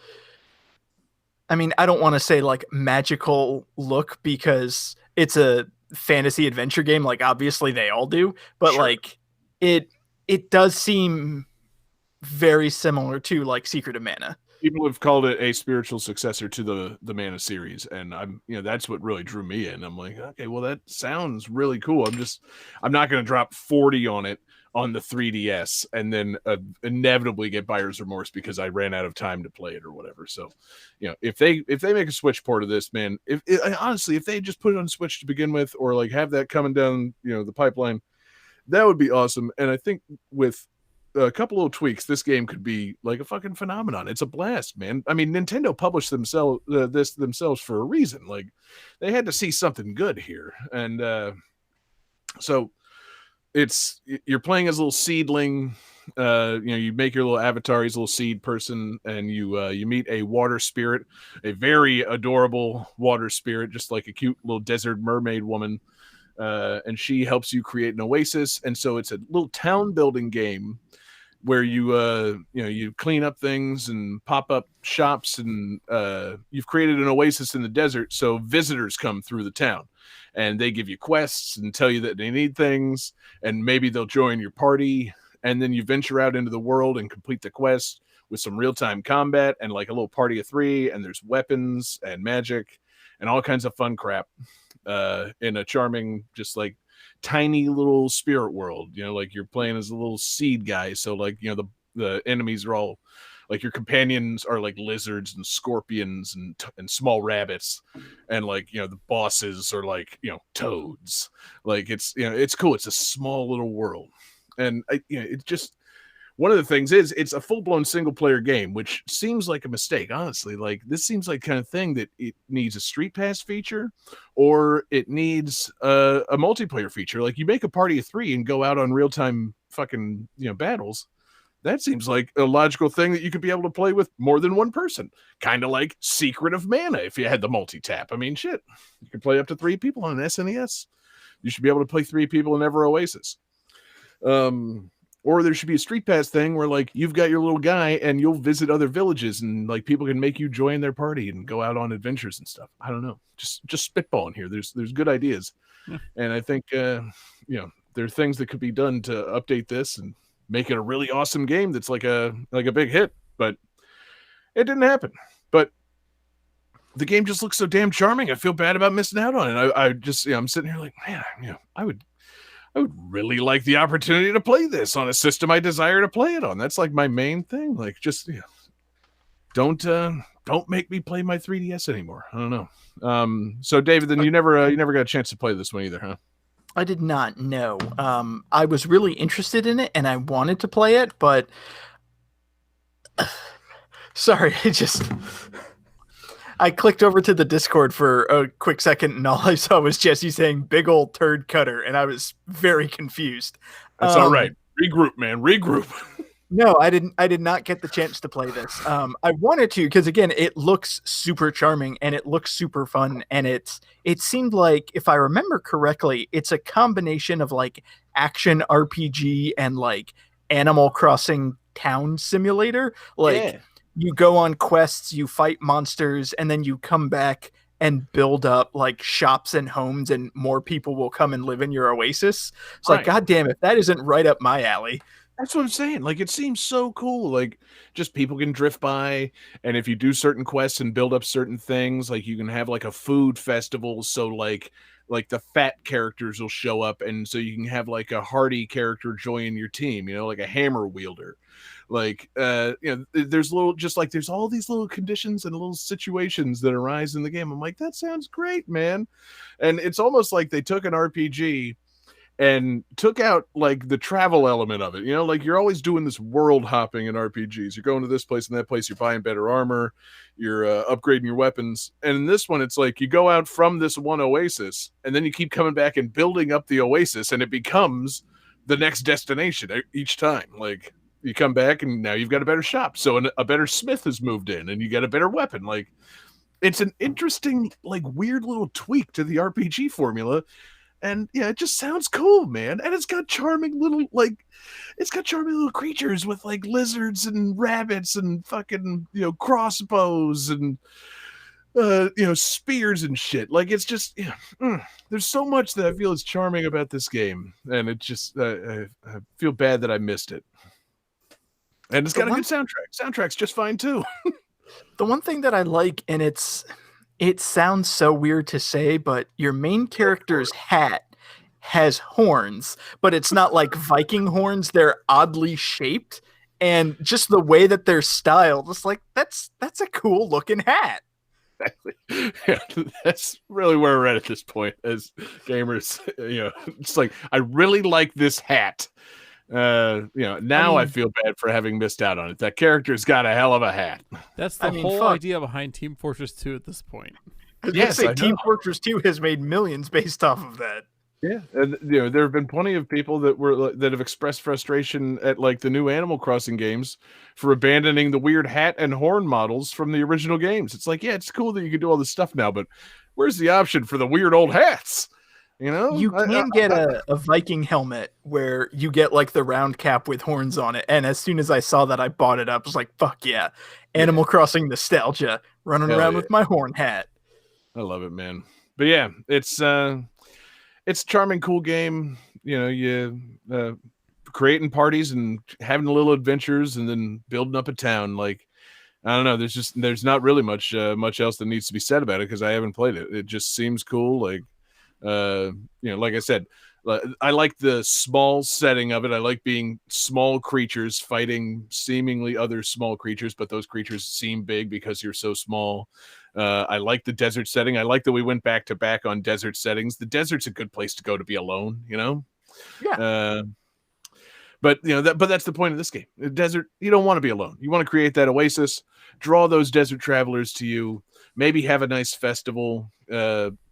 I mean, I don't want to say like magical look because it's a fantasy adventure game. Like, obviously they all do, but Sure. like it does seem very similar to like Secret of Mana. People have called it a spiritual successor to the Mana series, and that's what really drew me in. I'm like, okay, well, that sounds really cool. I'm not going to drop 40 on it on the 3DS and then inevitably get buyer's remorse because I ran out of time to play it or whatever. So, if they make a Switch port of this, man, honestly, if they just put it on Switch to begin with, or like have that coming down, the pipeline, that would be awesome. And I think with a couple little tweaks, this game could be like a fucking phenomenon. It's a blast, man. I mean, Nintendo published this themselves for a reason. Like, they had to see something good here, and so you're playing as a little seedling. You make your little avatar, he's a little seed person, and you meet a water spirit, a very adorable water spirit, just like a cute little desert mermaid woman. And she helps you create an oasis, and so it's a little town building game where you clean up things and pop up shops, and you've created an oasis in the desert, so visitors come through the town and they give you quests and tell you that they need things, and maybe they'll join your party, and then you venture out into the world and complete the quest with some real-time combat and like a little party of 3, and there's weapons and magic and all kinds of fun crap in a charming, just like tiny little spirit world. Like, you're playing as a little seed guy, so like the enemies are all like your companions are like lizards and scorpions and small rabbits, and like the bosses are like toads. Like it's it's cool. It's a small little world, and it's just one of the things is it's a full-blown single-player game, which seems like a mistake, honestly. Like this seems like kind of thing that it needs a Street Pass feature, or it needs a multiplayer feature. Like you make a party of 3 and go out on real-time fucking battles. That seems like a logical thing that you could be able to play with more than one person. Kind of like Secret of Mana if you had the multi-tap. I mean, shit, you could play up to 3 people on an SNES. You should be able to play 3 people in Ever Oasis. Or there should be a Street Pass thing where like you've got your little guy and you'll visit other villages and like people can make you join their party and go out on adventures and stuff. I don't know. Just spitballing here. There's good ideas. Yeah. And I think there are things that could be done to update this and make it a really awesome game that's like a big hit, but it didn't happen. But the game just looks so damn charming. I feel bad about missing out on it. I just I'm sitting here like, man, I would really like the opportunity to play this on a system I desire to play it on. That's like my main thing. Like, just don't make me play my 3DS anymore. I don't know. So David, then you never got a chance to play this one either, huh? I did not know. I was really interested in it and I wanted to play it, but sorry, I clicked over to the Discord for a quick second and all I saw was Jesse saying big old turd cutter and I was very confused. That's all right. Regroup, man. Regroup. No, I did not get the chance to play this. I wanted to because again, it looks super charming and it looks super fun and it seemed like, if I remember correctly, it's a combination of like action RPG and like Animal Crossing Town Simulator. Like, yeah. You go on quests, you fight monsters, and then you come back and build up like shops and homes, and more people will come and live in your oasis. It's right. Like, God damn it, that isn't right up my alley. That's what I'm saying. Like, it seems so cool. Like, just people can drift by, and if you do certain quests and build up certain things, like you can have like a food festival. So like the fat characters will show up, and so you can have like a hardy character join your team. Like a hammer wielder. Like there's there's all these little conditions and little situations that arise in the game. I'm like, that sounds great, man. And it's almost like they took an RPG and took out like the travel element of it. Like you're always doing this world hopping in RPGs. You're going to this place and that place, you're buying better armor, you're upgrading your weapons. And in this one, it's like you go out from this one oasis and then you keep coming back and building up the oasis, and it becomes the next destination each time. Like, you come back and now you've got a better shop. So a better smith has moved in and you get a better weapon. Like, it's an interesting, like, weird little tweak to the RPG formula. And yeah, it just sounds cool, man. And it's got charming little creatures with like lizards and rabbits and fucking, crossbows and, spears and shit. Like, it's just, there's so much that I feel is charming about this game. And it just, I feel bad that I missed it. And it's got a good soundtrack. Soundtrack's just fine too. The one thing that I like, and it sounds so weird to say, but your main character's hat has horns, but it's not like Viking horns. They're oddly shaped, and just the way that they're styled, it's like that's a cool looking hat. Exactly. Yeah, that's really where we're at this point as gamers. It's like, I really like this hat. I feel bad for having missed out on it. That character's got a hell of a hat. That's the whole idea behind Team Fortress 2 at this point. Yes, Team Fortress 2 has made millions based off of that. Yeah, and there have been plenty of people that have expressed frustration at like the new Animal Crossing games for abandoning the weird hat and horn models from the original games. It's like, yeah, it's cool that you can do all this stuff now, but where's the option for the weird old hats? You can get a Viking helmet where you get like the round cap with horns on it. And as soon as I saw that, I bought it up. I was like, fuck yeah. Animal Crossing nostalgia, running around with my horn hat. I love it, man. But yeah, it's a charming, cool game. You creating parties and having little adventures and then building up a town. Like, I don't know. There's not really much else that needs to be said about it because I haven't played it. It just seems cool. Like, like I said, I like the small setting of it. I like being small creatures fighting seemingly other small creatures, but those creatures seem big because you're so small. I like the desert setting. I like that we went back to back on desert settings. The desert's a good place to go to be alone, you know? Yeah. But that's the point of this game. The desert, you don't want to be alone. You want to create that oasis, draw those desert travelers to you, maybe have a nice festival,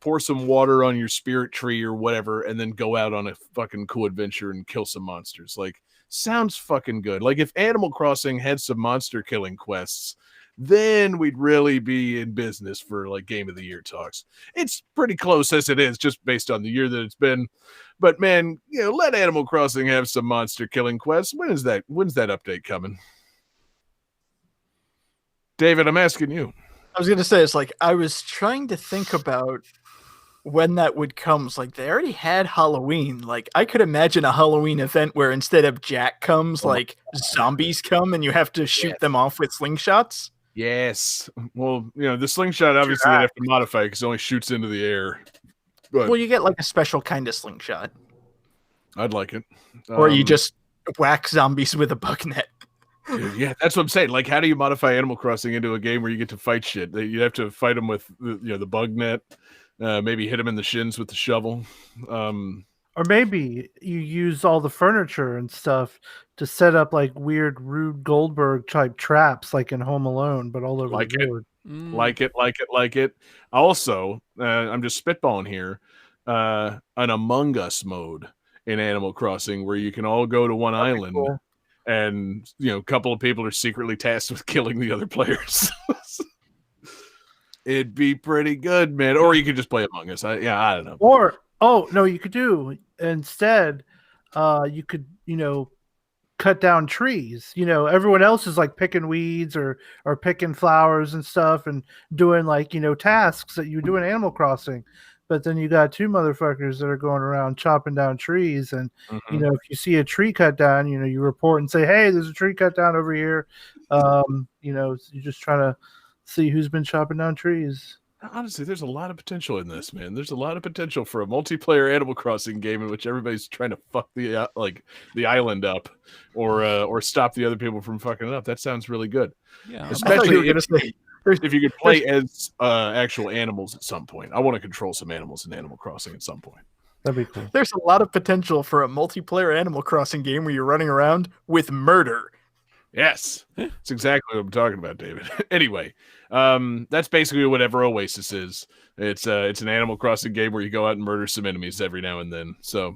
pour some water on your spirit tree or whatever, and then go out on a fucking cool adventure and kill some monsters. Like, sounds fucking good. Like, if Animal Crossing had some monster killing quests, then we'd really be in business for like Game of the Year talks. It's pretty close as it is, just based on the year that it's been. But man, let Animal Crossing have some monster killing quests. When's that update coming? David, I'm asking you. I was gonna say, it's like I was trying to think about when that would come. It's like they already had Halloween. Like I could imagine a Halloween event where instead of Jack comes, like zombies come and you have to shoot them off with slingshots. Yes. Well, the slingshot obviously they'd have to modify because it only shoots into the air. But Well, you get like a special kind of slingshot, I'd like it. or you just whack zombies with a bug net. Yeah, that's what I'm saying. Like, how do you modify Animal Crossing into a game where you get to fight shit? You have to fight them with the bug net. Maybe hit them in the shins with the shovel. Or maybe you use all the furniture and stuff to set up like weird Rube Goldberg type traps, like in Home Alone, but all over the board. Like it. Also, I'm just spitballing here. An Among Us mode in Animal Crossing where you can all go to one island, cool. and a couple of people are secretly tasked with killing the other players. It'd be pretty good, man. Or you could just play Among Us. I don't know. Or you could do instead. You could cut down trees. Everyone else is like picking weeds or picking flowers and stuff and doing like tasks that you do in Animal Crossing. But then you got two motherfuckers that are going around chopping down trees, and if you see a tree cut down, you report and say, "Hey, there's a tree cut down over here." You're just trying to see who's been chopping down trees. Honestly, there's a lot of potential in this, man. There's a lot of potential for a multiplayer Animal Crossing game in which everybody's trying to fuck the island up, or stop the other people from fucking it up. That sounds really good. Yeah, Especially if you could play as actual animals at some point. I want to control some animals in Animal Crossing at some point. That'd be cool. There's a lot of potential for a multiplayer Animal Crossing game where you're running around with murder. Yes, that's exactly what I'm talking about, David. Anyway, that's basically whatever Oasis is. It's an Animal Crossing game where you go out and murder some enemies every now and then. So,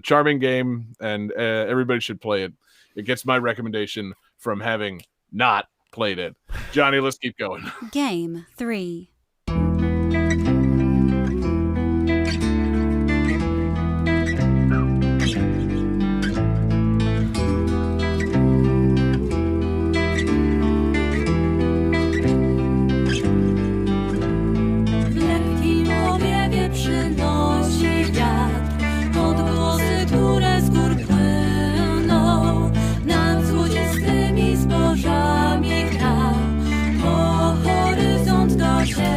charming game, and everybody should play it. It gets my recommendation from having not played it. Johnny, let's keep going. Game 3. W lekkim powiewie przynosi wiatr odgłosy, które z gór płyną. Nad złodzistymi zbożami gra, po horyzont dosięgnie.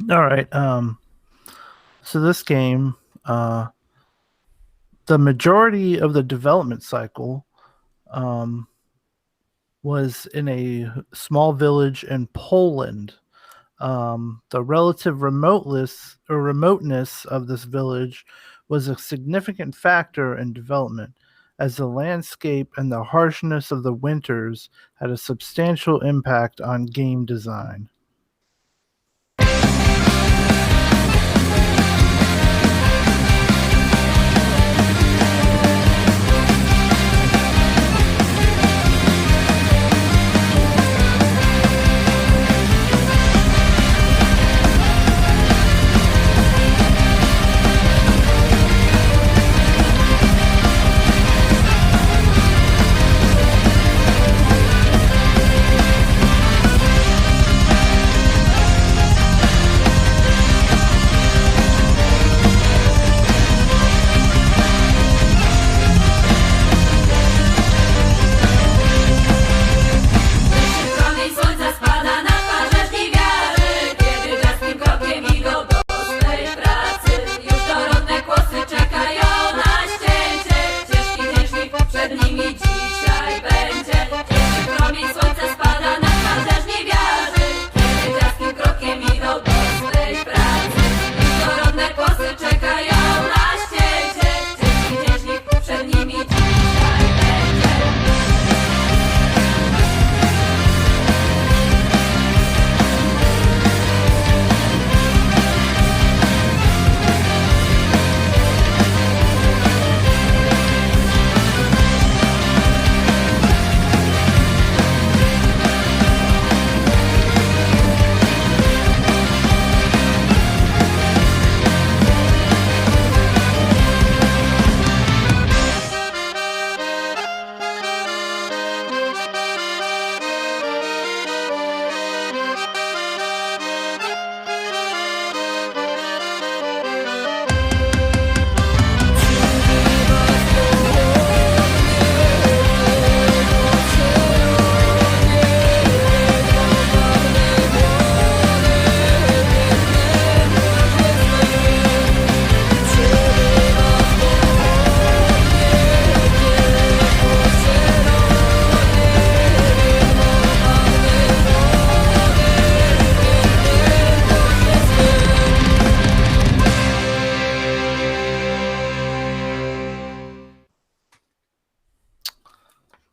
All right. So this game, the majority of the development cycle, was in a small village in Poland. The relative remoteness of this village was a significant factor in development, as the landscape and the harshness of the winters had a substantial impact on game design. Promień słońca spada na twarze żniwiarzy, kiedy jasnym krokiem idą do swej pracy. Już dorodne kłosy czekają na ścięcie, ciężki dziennik przed nimi dzisiaj będzie. Kiedy promień słońca spada na twarze żniwiarzy, kiedy jasnym krokiem idą do swej pracy. Już dorodne kłosy czekają na ścięcie, ciężki dziennik przed nimi dzisiaj będzie.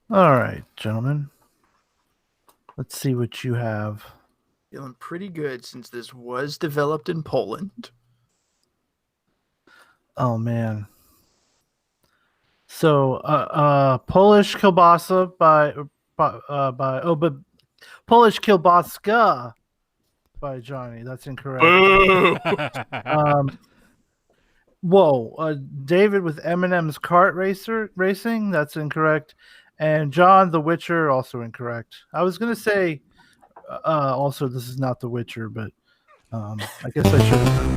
All right, gentlemen. Let's see what you have. Feeling pretty good since this was developed in Poland. Oh man. So, Polish kielbasa but Polish kielbaska by Johnny. That's incorrect. Boo! David with Eminem's Kart Racing. That's incorrect. And John the Witcher, also incorrect. I was gonna say, also this is not The Witcher, but I guess I should have done that.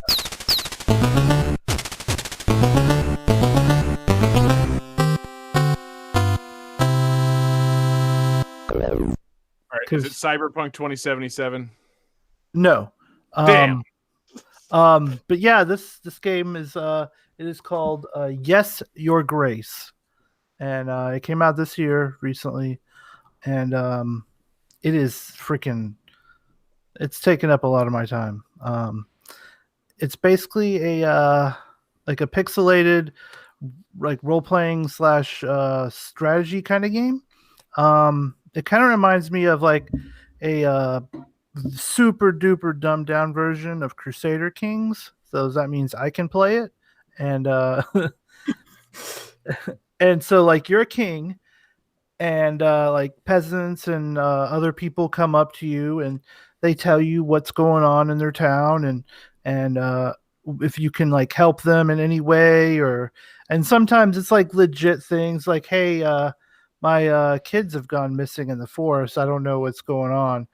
All right, is it Cyberpunk 2077? No. Damn. But yeah, this game is it is called Yes, Your Grace, and it came out this year recently, and it is freaking. It's taken up a lot of my time. It's basically a like a pixelated like role playing / strategy kind of game. It kind of reminds me of like a super duper dumbed down version of Crusader Kings. So that means I can play it, and and so like you're a king, and like peasants and other people come up to you and they tell you what's going on in their town, and if you can like help them in any way, and sometimes it's like legit things like, hey, my kids have gone missing in the forest. I don't know what's going on.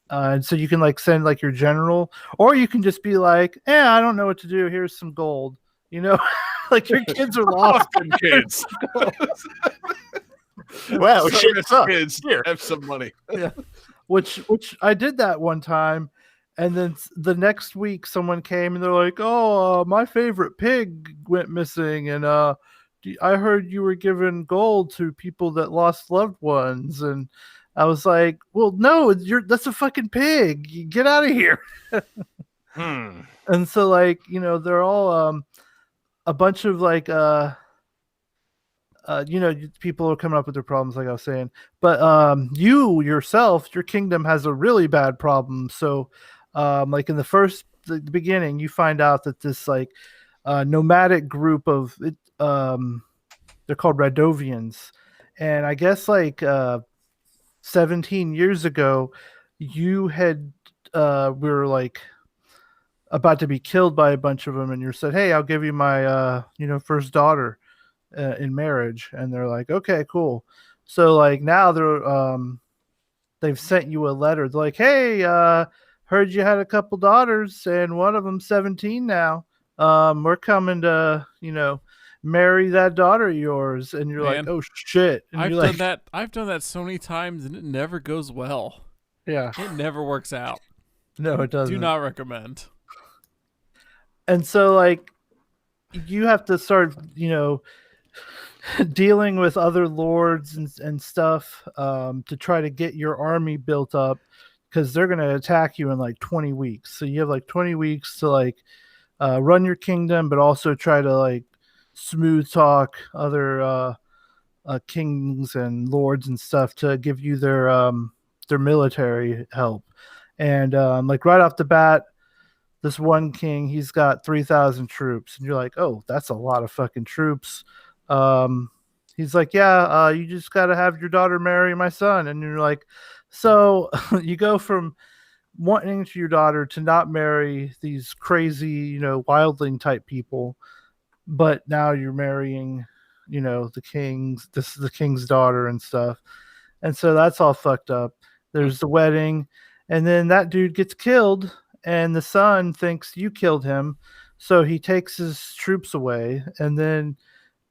And so you can like send like your general, or you can just be like, I don't know what to do. Here's some gold, like your kids are lost. Austin kids. Wow, shit's up. Kids Here. have some money. Yeah. Which I did that one time, And then the next week, someone came and they're like, "Oh, my favorite pig went missing, and I heard you were giving gold to people that lost loved ones." And I was like, "Well, no, that's a fucking pig. You get out of here." And so, like, they're all a bunch of like people are coming up with their problems, like I was saying. But you yourself, your kingdom has a really bad problem. So, like in the beginning, you find out that this like nomadic group of it, they're called Radovians, and I guess like 17 years ago, you had were like about to be killed by a bunch of them, and you said, "Hey, I'll give you my first daughter in marriage," and they're like, "Okay, cool." So like now they've sent you a letter. They're like, "Hey, heard you had a couple daughters, and one of them's 17 now. We're coming to marry that daughter of yours." And you're like, Man, "Oh shit!" And I've you're done like, that. I've done that so many times, and it never goes well. "Yeah, It never works out. no, it doesn't." Do not recommend. And so like you have to start dealing with other lords and stuff to try to get your army built up, because they're going to attack you in like 20 weeks. So you have like 20 weeks to like run your kingdom, but also try to like smooth talk other kings and lords and stuff to give you their military help. And like right off the bat, this one king, he's got 3,000 troops, and you're like, "Oh, that's a lot of fucking troops." He's like, "Yeah, you just got to have your daughter marry my son." And you're like, so you go from wanting your daughter to not marry these crazy, wildling type people, but now you're marrying, the king's daughter and stuff. And so that's all fucked up. There's the wedding, and then that dude gets killed, and the son thinks you killed him, so he takes his troops away. And then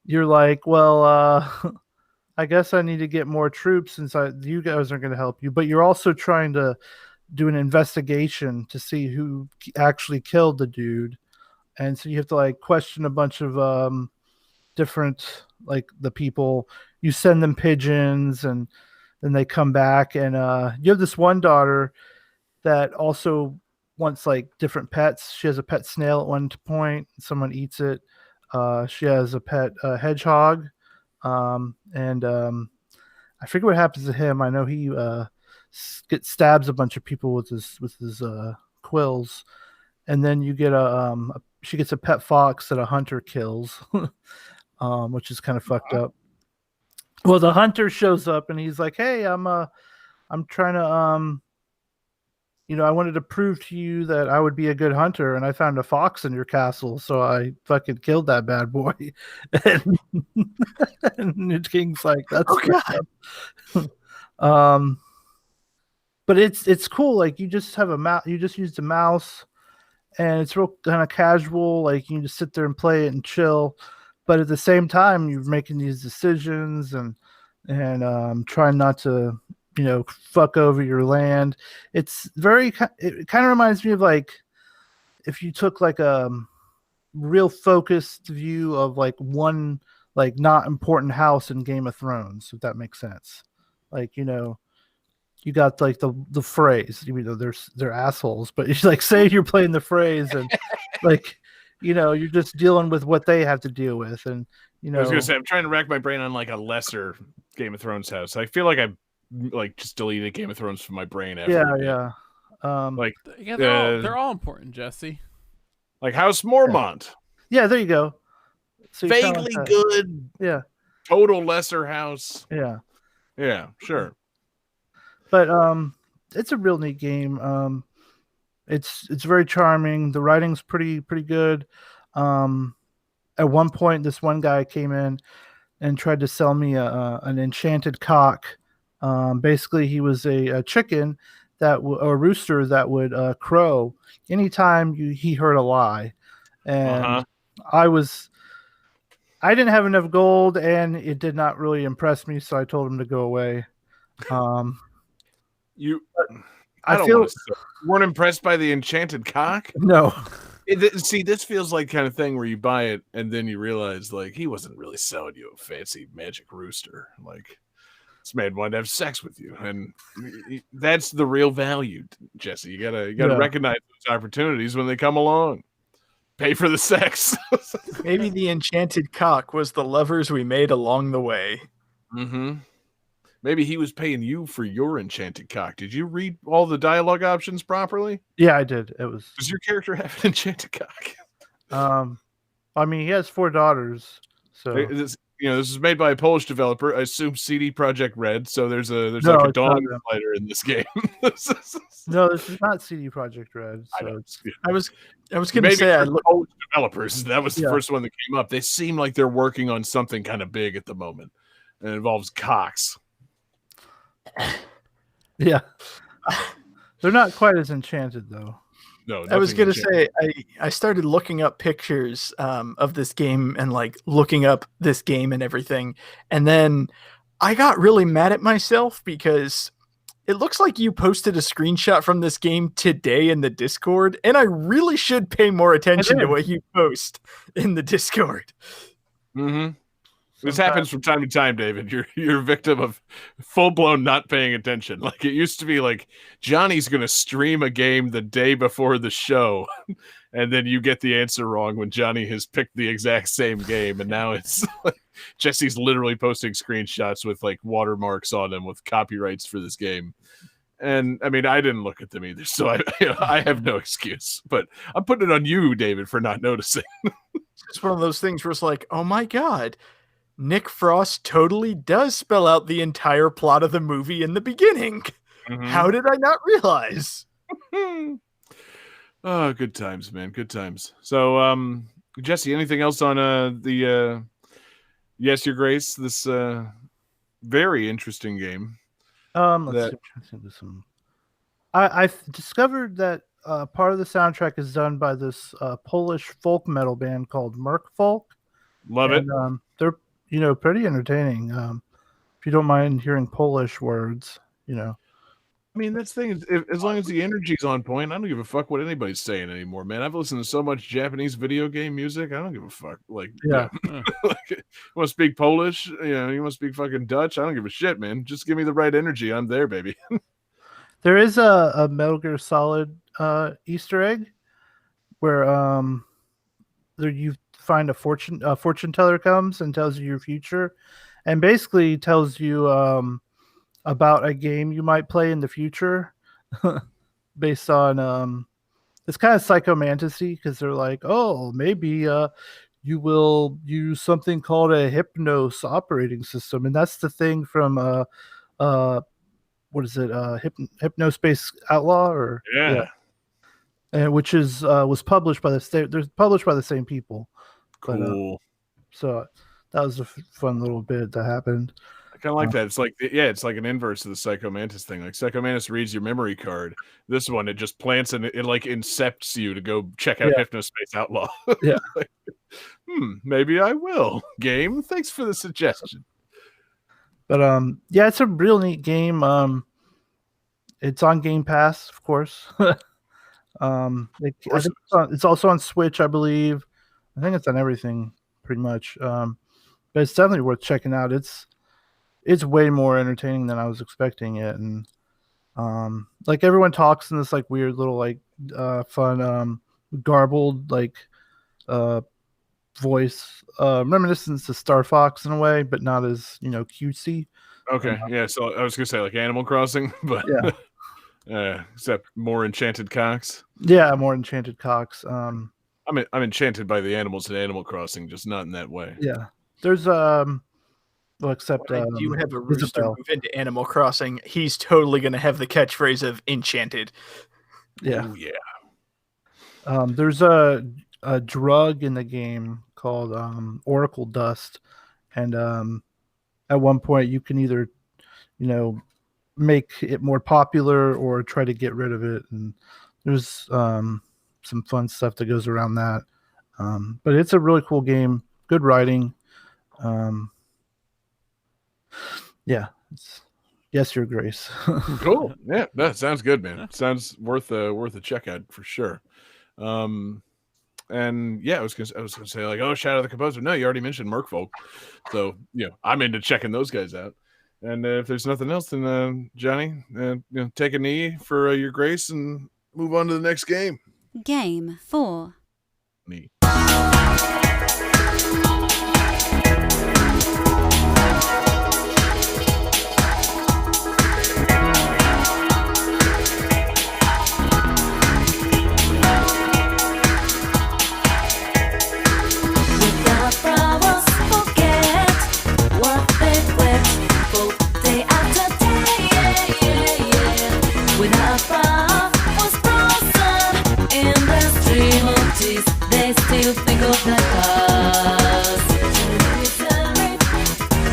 you're like, "Well, I guess I need to get more troops since you guys aren't going to help you." But you're also trying to do an investigation to see who actually killed the dude, and so you have to like question a bunch of different, like, the people. You send them pigeons, and then they come back, and you have this one daughter that also wants like different pets. She has a pet snail at one point. Someone eats it. She has a pet hedgehog, and I forget what happens to him. I know he stabs a bunch of people with his quills, and then you get she gets a pet fox that a hunter kills, which is kind of fucked up. Well, the hunter shows up and he's like, "Hey, I'm trying to I wanted to prove to you that I would be a good hunter, and I found a fox in your castle, so I fucking killed that bad boy." And, and the king's like, "That's but it's cool. Like, you just have you just used a mouse, and it's real kind of casual. Like, you can just sit there and play it and chill, but at the same time, you're making these decisions and trying not to fuck over your land. It kind of reminds me of like if you took like a real focused view of like one like not important house in Game of Thrones, if that makes sense. Like, you got like the phrase, they're assholes, but it's like, say you're playing the phrase and like, you're just dealing with what they have to deal with. And I was gonna say, I'm trying to rack my brain on like a lesser Game of Thrones house. I feel like I like just deleted Game of Thrones from my brain. Yeah. They're all important, Jesse. Like House Mormont. Yeah, there you go. So Vaguely like good. Yeah. Total lesser house. Yeah. Yeah, sure. But it's a real neat game. It's very charming. The writing's pretty good. At one point, this one guy came in and tried to sell me an enchanted cock. Basically, he was a chicken a rooster that would crow anytime he heard a lie, and I didn't have enough gold, and it did not really impress me, so I told him to go away. I don't feel want to. You weren't impressed by the enchanted cock? no. See, this feels like kind of thing where you buy it and then you realize like he wasn't really selling you a fancy magic rooster. Like this man wanted to have sex with you, and that's the real value, Jesse. You gotta Yeah. recognize those opportunities when they come along. Pay for the sex. Maybe the enchanted cock was the lovers we made along the way. Mm-hmm. Maybe he was paying you for your enchanted cock. Did you read all the dialogue options properly? Yeah, I did. It was. Does your character have an enchanted cock? I mean, he has 4 daughters, so This is made by a Polish developer. I assume CD Projekt Red. So there's No, like a it's dog not them. fighter in this game. no, this is not CD Projekt Red. I So know. it's, I was going to Maybe say I for look. Polish developers. That was the Yeah. first one that came up. They seem like they're working on something kind of big at the moment, and it involves cocks. yeah, they're not quite as enchanted though. No, I was nothing going to enchanted. say I started looking up pictures of this game and like looking up this game and everything, and then I got really mad at myself because it looks like you posted a screenshot from this game today in the Discord, and I really should pay more attention to did. what you post in the Discord. Mm-hmm. This happens from time to time, David. You're a victim of full blown not paying attention. Like it used to be like Johnny's gonna stream a game the day before the show, and then you get the answer wrong when Johnny has picked the exact same game, and now it's like Jesse's literally posting screenshots with like watermarks on them with copyrights for this game. And I mean, I didn't look at them either, so I have no excuse. But I'm putting it on you, David, for not noticing. It's one of those things where it's like, oh my god, Nick Frost totally does spell out the entire plot of the movie in the beginning. How did I not realize? Oh, good times, man. Good times. So, Jesse, anything else on the Yes, Your Grace? This very interesting game. Let's see. I'm trying to think of some. I've discovered that part of the soundtrack is done by this Polish folk metal band called Merkfolk. Love it. And, they're pretty entertaining. If you don't mind hearing Polish words, I mean, that's the thing. As long as the energy's on point, I don't give a fuck what anybody's saying anymore, man. I've listened to so much Japanese video game music. I don't give a fuck. Like, Yeah. like, you want to speak Polish? You want to speak fucking Dutch? I don't give a shit, man. Just give me the right energy. I'm there, baby. There is a Metal Gear Solid Easter egg where there you find a fortune teller comes and tells you your future, and basically tells you about a game you might play in the future, based on it's kind of psychomantasy because they're like, oh, maybe you will use something called a Hypnos operating system, and that's the thing from what is it? Hypnospace Outlaw, or Yeah. and which is was published by the state. They're published by the same people. But, Cool. so that was a fun little bit that happened. I kind of like that. It's like, it's like an inverse of the Psycho Mantis thing. Like Psycho Mantis reads your memory card. This one, it just plants and it like incepts you to go check out Yeah. Hypnospace Outlaw. Yeah. Like, maybe I will. Game. Thanks for the suggestion. But yeah, it's a real neat game. It's on Game Pass, of course. I think it's also on Switch, I believe. I think it's on everything pretty much. But it's definitely worth checking out. It's way more entertaining than I was expecting it, and like everyone talks in this like weird little like fun garbled like voice, reminiscent to Star Fox in a way, but not as cutesy. Okay. Yeah. So I was gonna say like Animal Crossing, but except more enchanted cocks. Yeah, more enchanted cocks. I'm enchanted by the animals in Animal Crossing, just not in that way. Yeah, there's well, except When I do have a rooster Isabelle. move into Animal Crossing, he's totally going to have the catchphrase of enchanted. Yeah. Ooh, yeah. There's a drug in the game called Oracle Dust, and at one point you can either make it more popular or try to get rid of it, and there's some fun stuff that goes around that. But it's a really cool game, good writing. Yeah, it's Yes, Your Grace. Cool. Yeah, that sounds good, man. Sounds worth a checkout for sure. And yeah, I was gonna say like, oh, Shadow the Composer. No, you already mentioned Merkfolk, so I'm into checking those guys out. And if there's nothing else, then Johnny, take a knee for Your Grace and move on to the next game. Game 4. Knee. Without flowers, forget what they've wept for day after day. Without flowers blossom in the stream of tears, they still think of the past. Misery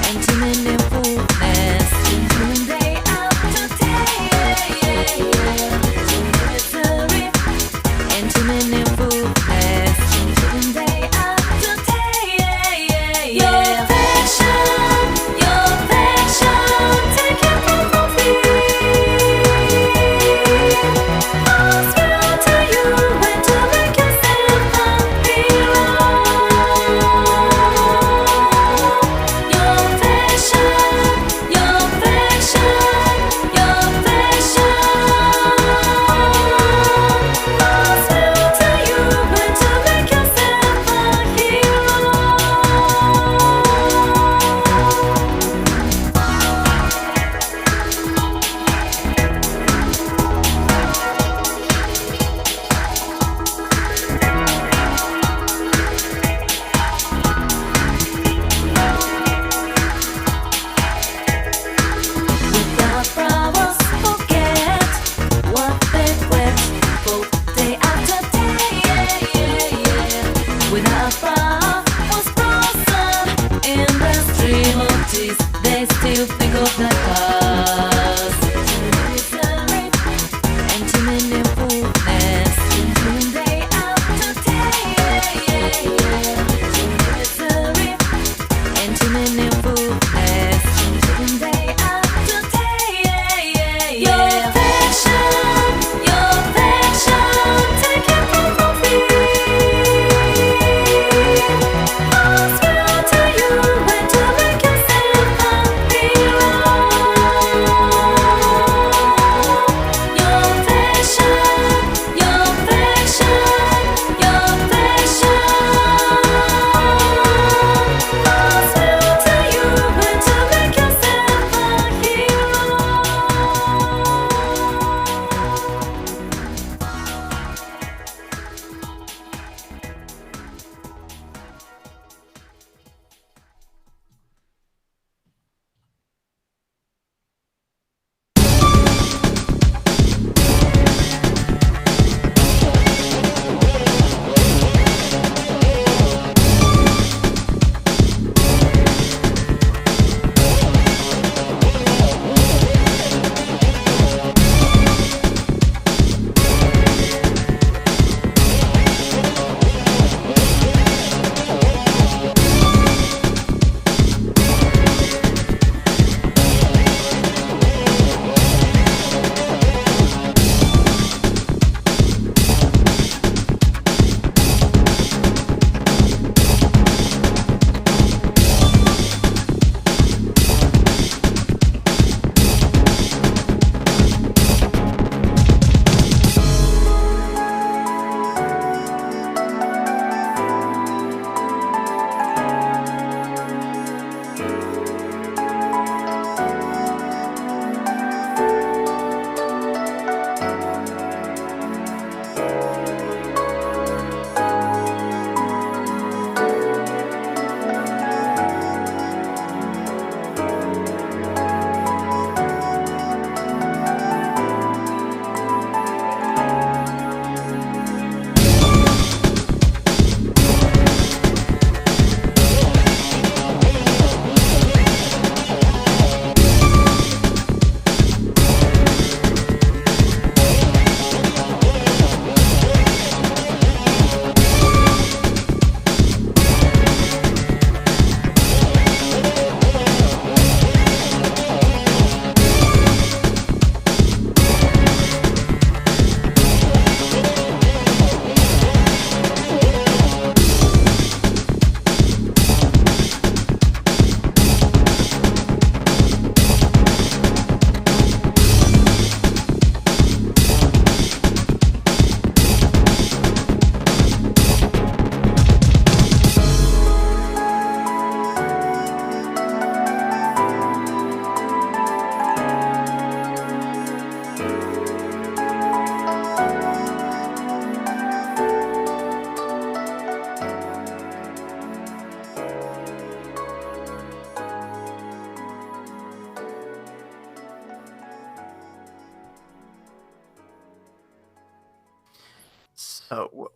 and too many fullness, day after day. Misery and too many fullness, day after day. Your affection, take it from me. Must will tell you when to make yourself a hero.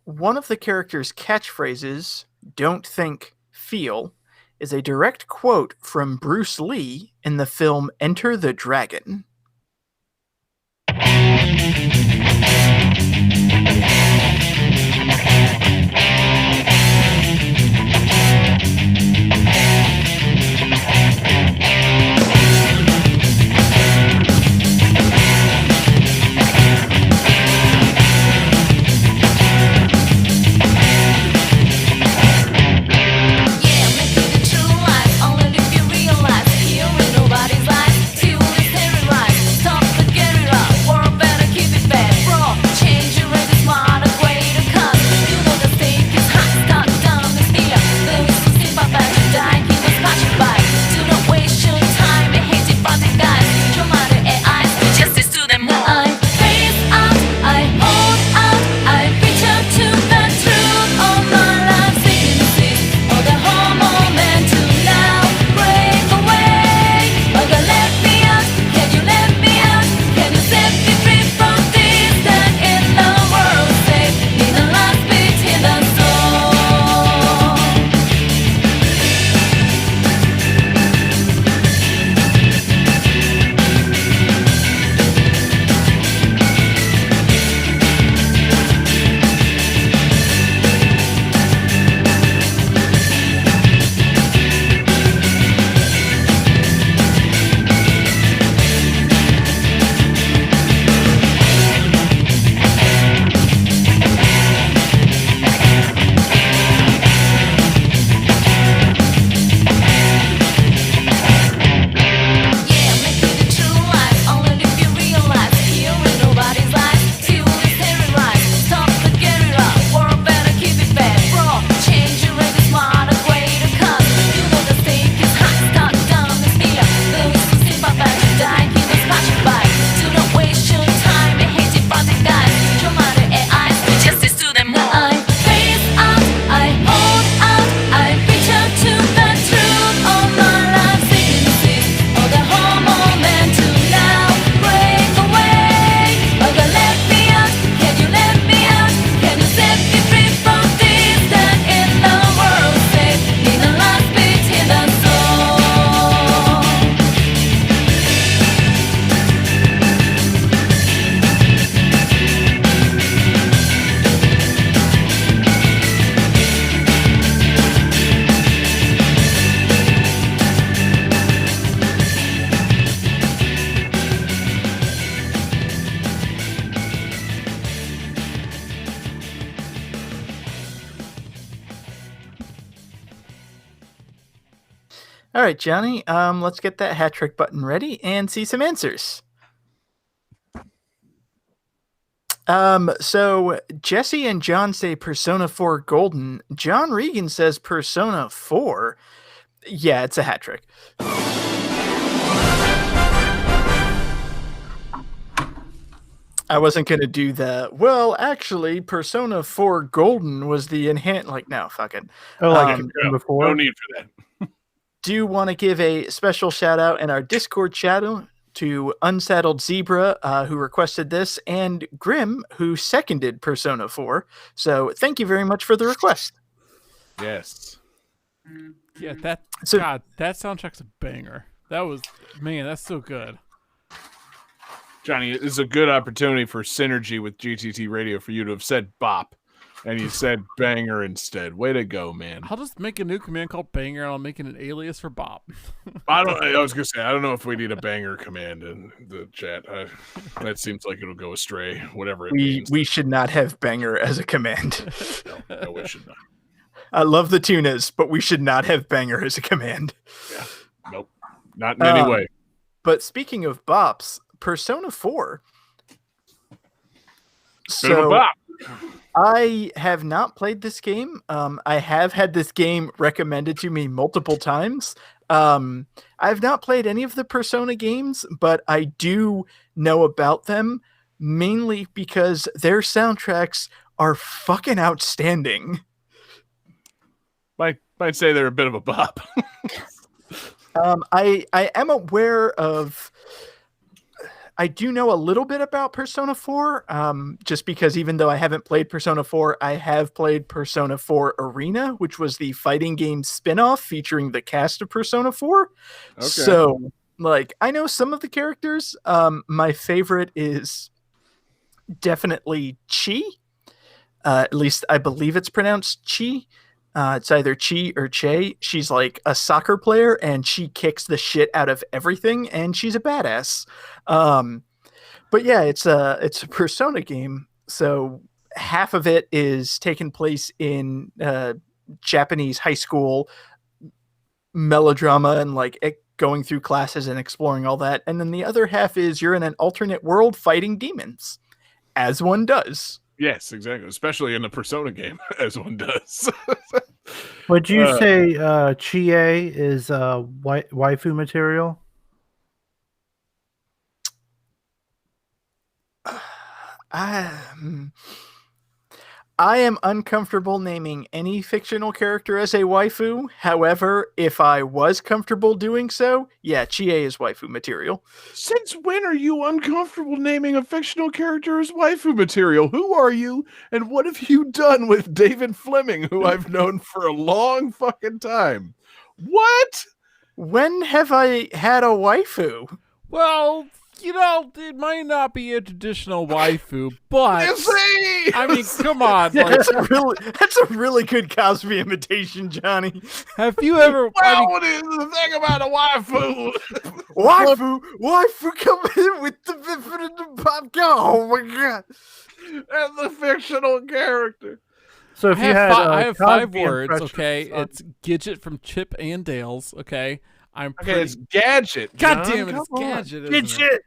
One of the character's catchphrases, "Don't think, feel," is a direct quote from Bruce Lee in the film Enter the Dragon. Yeah, make it a true life. Only if you realize here in nobody's life. See what is terrorized. Stop the get it up. World better keep it bad. Bro, change your rate is smart, a greater cause. You know the stake is hot. Start down the spear. Lose to see my back. Die, keep us patching by. Do not waste your time and hate it, but the guys. Your mother and eyes. Justice to them all. I face out. I hold out. I reach out to the truth. All my life, seeking all the whole moment to now break away. Oh God, let me out. Can you let me out? Can you set me free from this that in the world safe? In the last beat in the soul. Yeah, make it a true life. Only if you realize here in nobody's life. See what is terrorized. Stop the get it up. World better keep it bad. Bro, change your rate is smart, a greater cause. You know the stake is hot. Start down the spear. Lose to see my back. Die, keep us patching by. Do not waste your time and hate it, but the guys. Your mother and eyes. Justice to them all. I face out. I hold out. I reach out to the truth. All my life, seeking all the whole moment to now break away. Oh God, let me out. Can you let me out? Can you set me free from this that in the world safe? In the last beat in the soul. All right, Johnny, let's get that hat trick button ready and see some answers. So Jesse and John say Persona 4 Golden. John Regan says Persona 4. Yeah, it's a hat trick. I wasn't going to do the, well, actually, Persona 4 Golden was the enhanced, like, no, fuck it. Oh, like Um, number four. No need for that. Do want to give a special shout out in our Discord chat to Unsaddled Zebra, who requested this, and Grim, who seconded Persona 4. So thank you very much for the request. Yes. Yeah, that So- God, that soundtrack's a banger. That was man, that's so good. Johnny, it is a good opportunity for synergy with GTT Radio for you to have said bop, and you said banger instead. Way to go, man. I'll just make a new command called banger and I'll make it an alias for Bob. I was gonna say I don't know if we need a banger command in the chat. That seems like it'll go astray. Whatever it means. We should not have banger as a command. No, we should not. I love the tunas, but we should not have banger as a command. Nope, not in any way. But speaking of bops, Persona 4. Bit of a So bop. I have not played this game. I have had this game recommended to me multiple times. I've not played any of the Persona games, but I do know about them mainly because their soundtracks are fucking outstanding. Might say they're a bit of a bop. I am aware of. I do know a little bit about Persona 4, just because even though I haven't played Persona 4, I have played Persona 4 Arena, which was the fighting game spin-off featuring the cast of Persona 4. Okay. So, like, I know some of the characters. My favorite is definitely Chi. At least I believe it's pronounced Chi. It's either Chi or Che. She's like a soccer player and she kicks the shit out of everything and she's a badass. But yeah, it's a Persona game. So half of it is taking place in Japanese high school melodrama and like going through classes and exploring all that. And then the other half is you're in an alternate world fighting demons, as one does. Yes, exactly. Especially in a Persona game, as one does. Would you say Chie is waifu material? I am uncomfortable naming any fictional character as a waifu. However, if I was comfortable doing so, yeah, Chie is waifu material. Since when are you uncomfortable naming a fictional character as waifu material? Who are you, and what have you done with David Fleming, who I've known for a long fucking time? What? When have I had a waifu? Well, you know, it might not be a traditional waifu, but You see? I mean, come on. Like, That's a really good Cosby imitation, Johnny. have you ever? I Well, mean, what is the thing about a waifu? Waifu come in with the biffin and the popcorn. Oh my god. And the fictional character. So if I you have, had I have 5 Cosby words. impressions Okay, on- it's Gidget from Chip and Dale's. Okay, I'm Okay, pretty. it's Gadget. God John. damn it, it's Come on. Gadget. Get Isn't it? shit.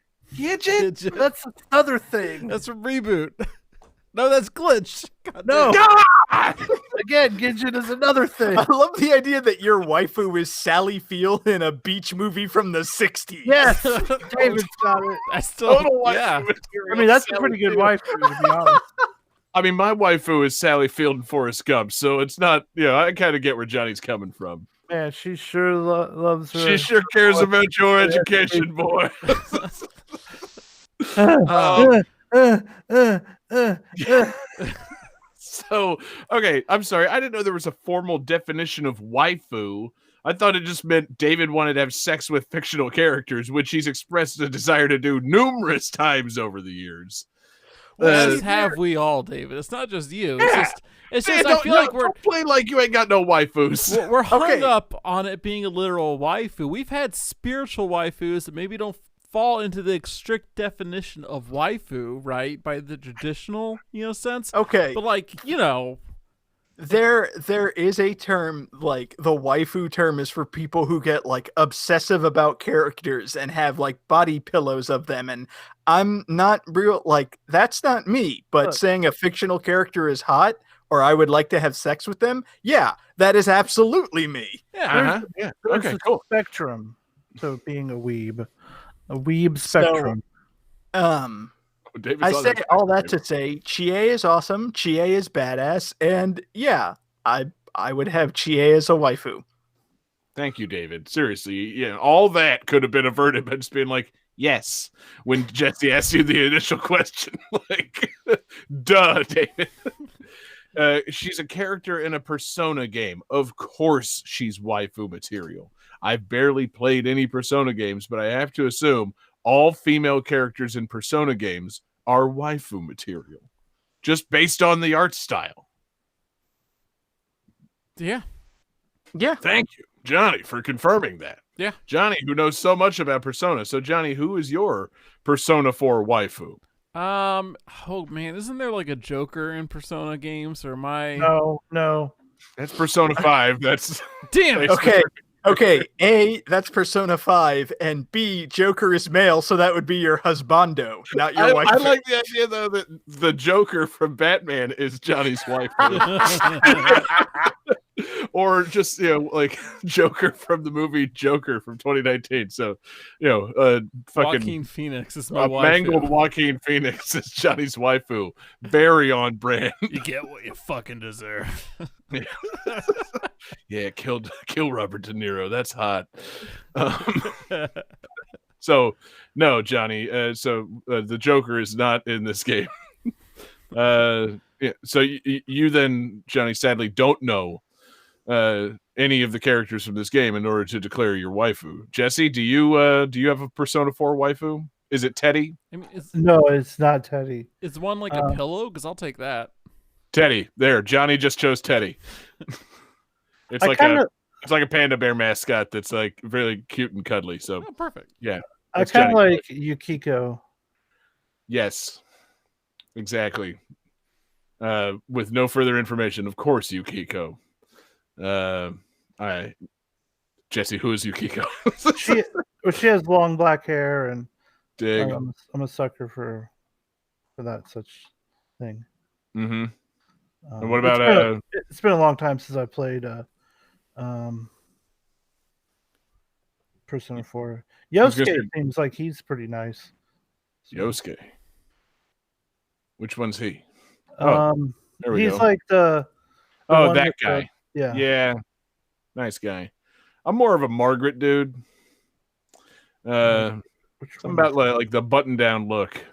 Gidget. That's another thing. That's a reboot. No, that's glitch. God No. damn. Again, Gidget is another thing. I love the idea that your waifu is Sally Field in a beach movie from the 60s. Yes, David's got it. I still. Total waifu Yeah. material. I mean, that's a Sally pretty good Field. waifu, to be honest. I mean, my waifu is Sally Field and Forrest Gump, so it's not, I kind of get where Johnny's coming from. Man, she sure loves her. She sure cares about your education, boy. Uh, uh. So, okay, I'm sorry. I didn't know there was a formal definition of waifu. I thought it just meant David wanted to have sex with fictional characters, which he's expressed a desire to do numerous times over the years. As have we all, David. It's not just you. It's just. Man, I feel like we're don't play like you ain't got no waifus. we're hung Okay. up on it being a literal waifu. We've had spiritual waifus that maybe don't fall into the strict definition of waifu, right? By the traditional, sense. Okay. But like, There is a term, like the waifu term is for people who get like obsessive about characters and have like body pillows of them. And I'm not real, like that's not me, but Look. saying a fictional character is hot or I would like to have sex with them. Yeah, that is absolutely me. yeah. Yeah. There's Okay, a cool. spectrum to being a weeb spectrum. David's I on say all that spectrum. to say Chie is awesome. Chie is badass. And yeah, I would have Chie as a waifu. Thank you, David. Seriously, all that could have been averted by just being like, yes, when Jesse asked you the initial question. Like, duh, David. She's a character in a Persona game. Of course she's waifu material. I've barely played any Persona games, but I have to assume all female characters in Persona games are waifu material. Just based on the art style. Yeah. Yeah. Thank you, Johnny, for confirming that. Yeah. Johnny, who knows so much about Persona. So, Johnny, who is your Persona 4 waifu? Oh man, isn't there like a Joker in Persona games, or am I? No. That's Persona 5. That's Damn it! Okay. A, that's Persona 5, and B, Joker is male, so that would be your husbando, not your wife. I like the idea, though, that the Joker from Batman is Johnny's wife. Or just, like Joker from the movie Joker from 2019. So, fucking Joaquin Phoenix is my wife. mangled Joaquin Phoenix is Johnny's waifu. Very on brand. You get what you fucking deserve. Yeah, kill Robert De Niro. That's hot. So no, Johnny. The Joker is not in this game. Yeah, so you then, Johnny, sadly don't know any of the characters from this game in order to declare your waifu. Jesse, do you have a Persona 4 waifu? Is it Teddy? I mean, No, it's not Teddy. is one like a pillow? Because I'll take that. Teddy. There, Johnny just chose Teddy. It's I like it's like a panda bear mascot that's like really cute and cuddly. So Oh, perfect. yeah, I that's kind of Johnny. like Yukiko. Yes, exactly. With no further information, of course, Yukiko. Jesse, who is Yukiko? She has long black hair, and Dig. I'm a sucker for that such thing. Mm-hmm. And what about it's been a long time since I played Persona 4. Yosuke seems like he's pretty nice. Yosuke? Which one's he? There we he's go. like the Oh, one that with guy. Yeah. Nice guy. I'm more of a Margaret dude. Something about like the button-down look.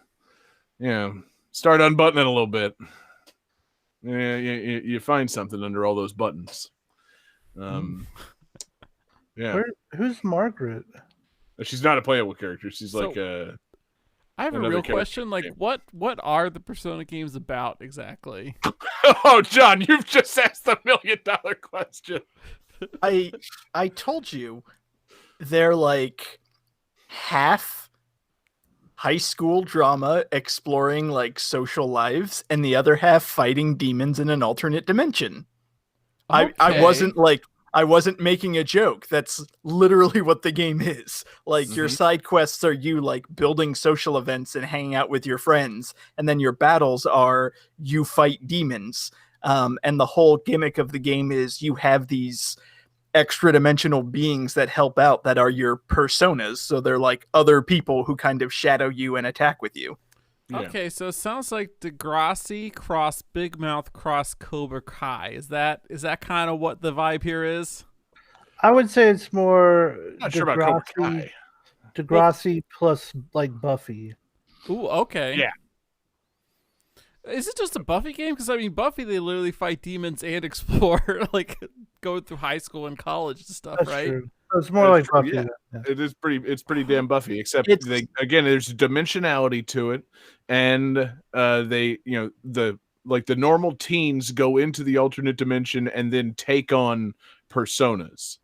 Yeah, start unbuttoning a little bit. Yeah, you find something under all those buttons. Yeah. Who's Margaret? She's not a playable character. She's So- like I have a Another real character question. Like, game. what are the Persona games about exactly? Oh, John, you've just asked the $1 million question. I told you they're like half high school drama exploring like social lives and the other half fighting demons in an alternate dimension. I Okay. wasn't making a joke. That's literally what the game is. Like your side quests are you like building social events and hanging out with your friends, and then your battles are you fight demons. And the whole gimmick of the game is you have these extra dimensional beings that help out that are your personas. So they're like other people who kind of shadow you and attack with you. Yeah. Okay, so it sounds like Degrassi cross Big Mouth cross Cobra Kai. Is that kind of what the vibe here is? I would say it's more Not sure about Cobra Kai. Degrassi plus like Buffy. Ooh, okay. Yeah. Is it just a Buffy game? Because I mean, Buffy, they literally fight demons and explore, like going through high school and college and stuff, That's right? true. So it's more like That's true, Buffy. yeah. then, It is pretty. It's pretty damn Buffy. Except It's- there's dimensionality to it, and the normal teens go into the alternate dimension and then take on personas.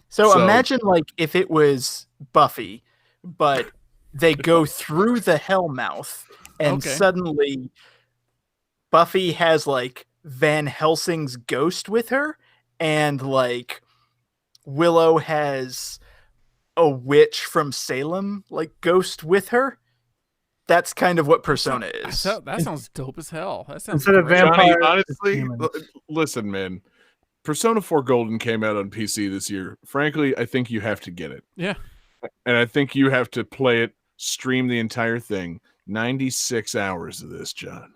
So imagine like if it was Buffy, but they go through the Hellmouth and Okay. suddenly Buffy has like Van Helsing's ghost with her, and like Willow has a witch from Salem like ghost with her. That's kind of what Persona is. That sounds dope as hell. That sounds Instead of great. vampire- Johnny, Vampires, it's honestly, demons. listen, man. Persona 4 Golden came out on PC this year. Frankly, I think you have to get it. Yeah. And I think you have to play it, stream the entire thing. 96 hours of this, John.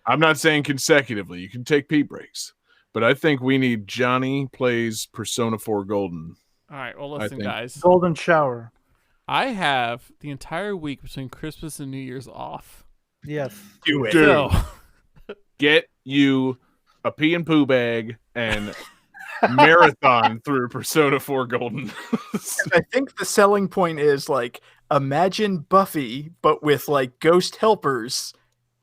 I'm not saying consecutively. You can take pee breaks. But I think we need Johnny plays Persona 4 Golden. All right. Well, I listen, think- guys. Golden Shower. I have the entire week between Christmas and New Year's off. Yes. Do it. Dude, So, get you a pee and poo bag and marathon through Persona 4 Golden. I think the selling point is like imagine Buffy but with like ghost helpers,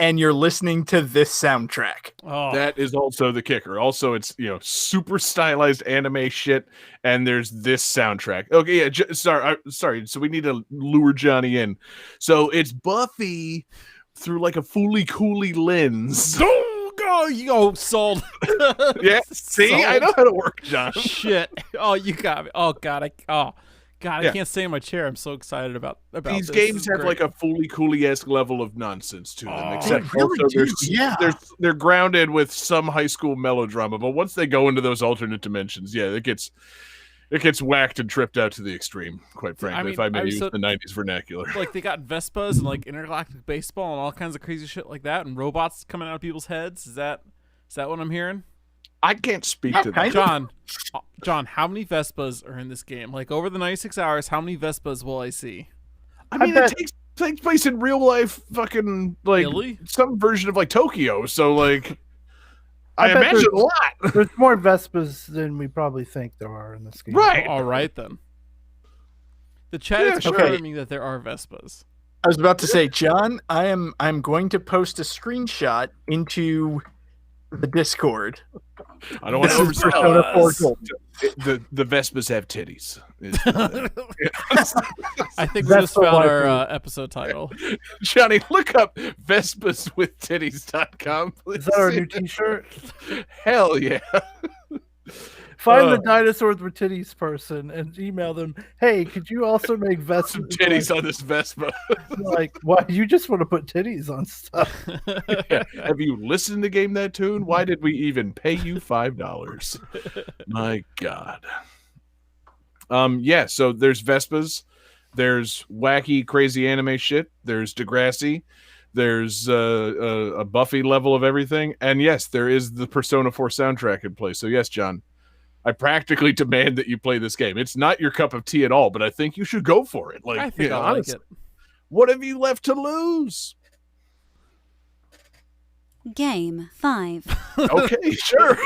and you're listening to this soundtrack. oh, That is also the kicker. Also, it's super stylized anime shit, and there's this soundtrack. Okay, yeah. Sorry. So we need to lure Johnny in. So it's Buffy through like a Fooly Cooley lens. go sold. Yeah. See, I Sold. know how to work, John. Shit. Oh, you got me. Oh God. I Yeah. can't stay in my chair. I'm so excited about These this. games This is have great. like a Fooly Cooley-esque level of nonsense to them. Oh, except they really also do, yeah. they're grounded with some high school melodrama. But once they go into those alternate dimensions, yeah, it gets whacked and tripped out to the extreme. Quite frankly, mean, if I may I was use so- the '90s vernacular. like they got Vespas and like intergalactic baseball and all kinds of crazy shit like that, and robots coming out of people's heads. Is that what I'm hearing? I can't speak to that. kind of. John, how many Vespas are in this game? Like over the 96 hours, how many Vespas will I see? I mean, bet- it takes place in real life, fucking like Really? some version of like Tokyo. So like, I bet imagine there's- a lot. There's more Vespas than we probably think there are in this game. Right. All right then. The chat Yeah, is sure. confirming that there are Vespas. I was about to say, John, I'm going to post a screenshot into the Discord. I don't want This to is Persona 4 oversell. Gold. The Vespas have titties. I think we just Vespa found our waifu. episode title. Johnny, look up Vespaswithtitties.com. Is that our new T-shirt? Hell yeah. Find the dinosaurs with titties person and email them. Hey, could you also make Vespa Some titties on this Vespa. Like, why you just want to put titties on stuff? Have you listened to Game That Tune? Why did we even pay you $5? My God. Yeah, so there's Vespas, there's wacky, crazy anime shit, there's Degrassi, there's a Buffy level of everything, and yes, there is the Persona 4 soundtrack in play. So yes, John, I practically demand that you play this game. It's not your cup of tea at all, but I think you should go for it. Like, I think you know, I'll like honestly, it. what have you left to lose? Game 5. Okay, sure.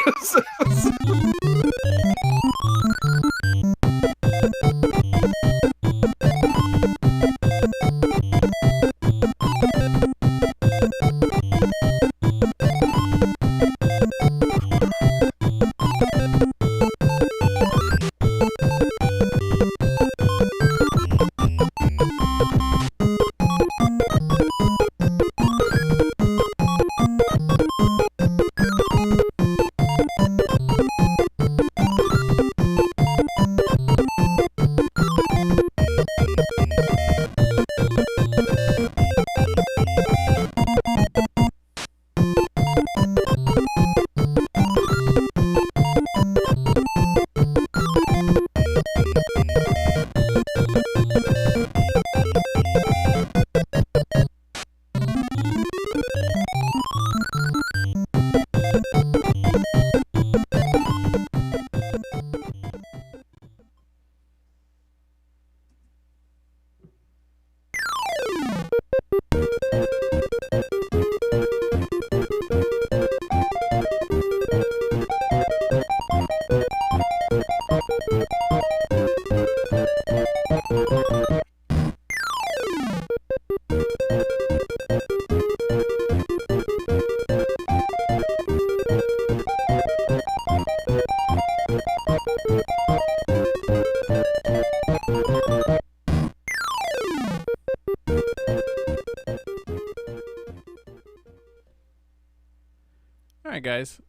Alright, guys.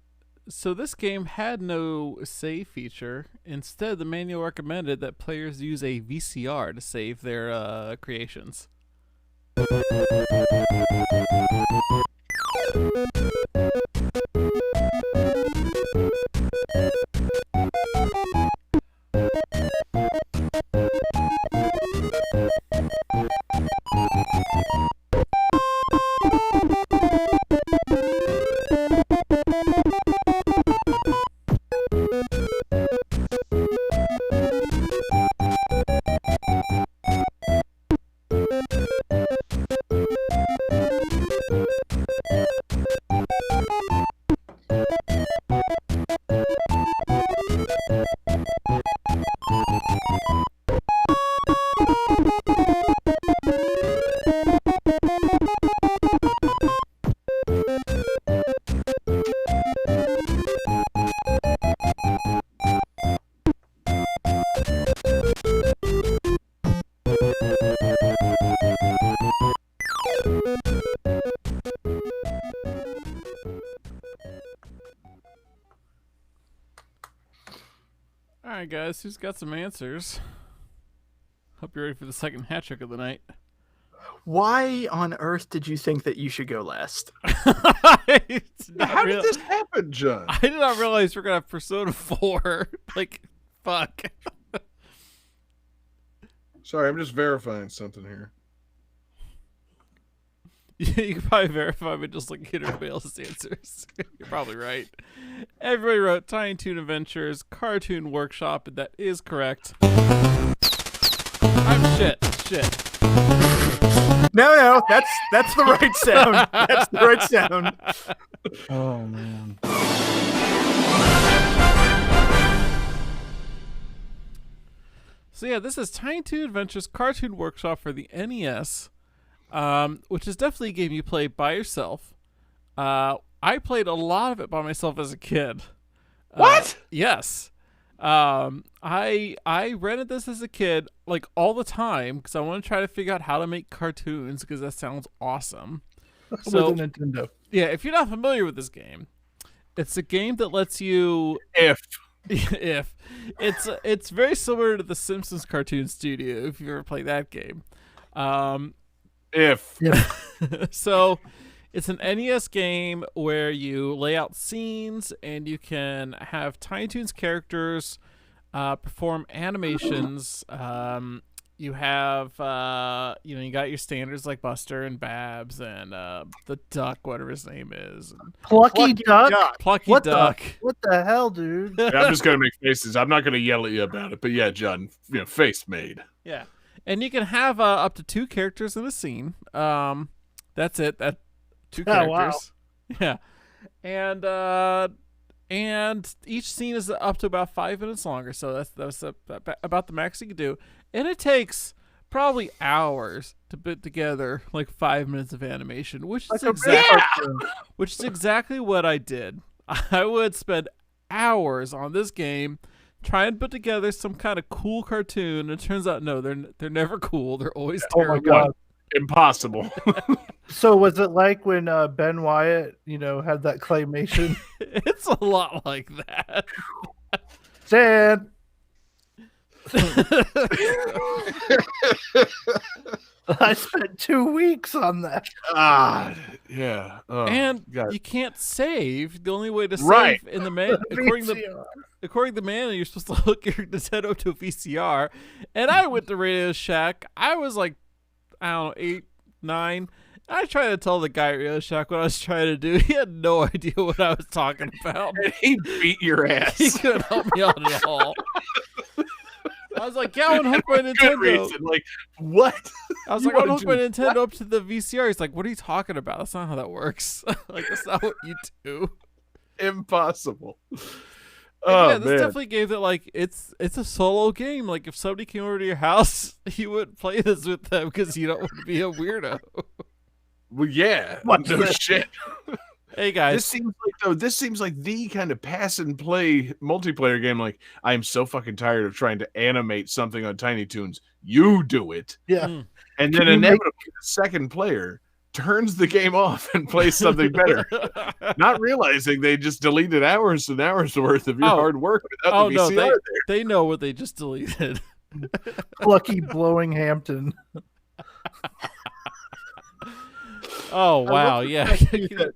So this game had no save feature. Instead, the manual recommended that players use a VCR to save their creations. Alright, guys, who's got some answers? Hope you're ready for the second hat trick of the night. Why on earth did you think that you should go last? It's not How real- did this happen, John? I did not realize we're gonna have Persona 4. Like, fuck. Sorry, I'm just verifying something here. You can probably verify by just looking at everybody else's answers. You're probably right. Everybody wrote Tiny Toon Adventures Cartoon Workshop, and that is correct. I'm shit. No, that's the right sound. That's the right sound. Oh man. So yeah, this is Tiny Toon Adventures Cartoon Workshop for the NES, which is definitely a game you play by yourself. I played a lot of it by myself as a kid. What? Yes. I rented this as a kid like all the time because I want to try to figure out how to make cartoons because that sounds awesome. So With a Nintendo. yeah, if you're not familiar with this game, it's a game that lets you If it's very similar to the Simpsons Cartoon Studio if you ever played that game. if So it's an NES game where you lay out scenes and you can have Tiny Toons characters perform animations. You have you got your standards like Buster and Babs and the duck, whatever his name is, and Plucky Duck. Plucky What Duck. What the hell, dude? I'm just gonna make faces. I'm not gonna yell at you about it, but yeah, John, face made. Yeah, and you can have up to 2 characters in a scene. That's it. That 2 characters. Oh, wow. Yeah, and each scene is up to about 5 minutes longer. So that's about the max you can do, and it takes probably hours to put together like 5 minutes of animation, which is exactly what I did. I would spend hours on this game trying to put together some kind of cool cartoon. And it turns out, no, they're never cool. They're always Oh my terrible. god. Impossible. So was it like when Ben Wyatt, had that claymation? It's a lot like that. Stan. I spent 2 weeks on that. Yeah. Oh, And God. you can't save. The only way to save Right. in the man, according to VCR. the manual, you're supposed to hook your Nintendo to a VCR. And I went to Radio Shack. I was like, I don't know, 8, 9. I tried to tell the guy at Radio Shack what I was trying to do. He had no idea what I was talking about. And he beat your He ass. couldn't help me out at all. I was like, yeah, I want to hook my Good Nintendo. reason. Like, what? I was You like, I want to wanna hook my do Nintendo up to the VCR. He's like, what are you talking about? That's not how that works. Like, that's not what you do. Impossible. And Oh, yeah, this man. definitely gave that like it's a solo game. Like if somebody came over to your house, you wouldn't play this with them because you don't want to be a weirdo. Well, yeah. What's No this? shit. Hey guys, This seems like the kind of pass and play multiplayer game. Like, I am so fucking tired of trying to animate something on Tiny Toons. You do it. Yeah. Mm. And Can then you make- inevitably the second player turns the game off and plays something better. Not realizing they just deleted hours and hours worth of your Oh. hard work without Oh the no, VCR there. they know what they just deleted. Plucky Blowing Hampton. Oh wow, love the yeah. fact that-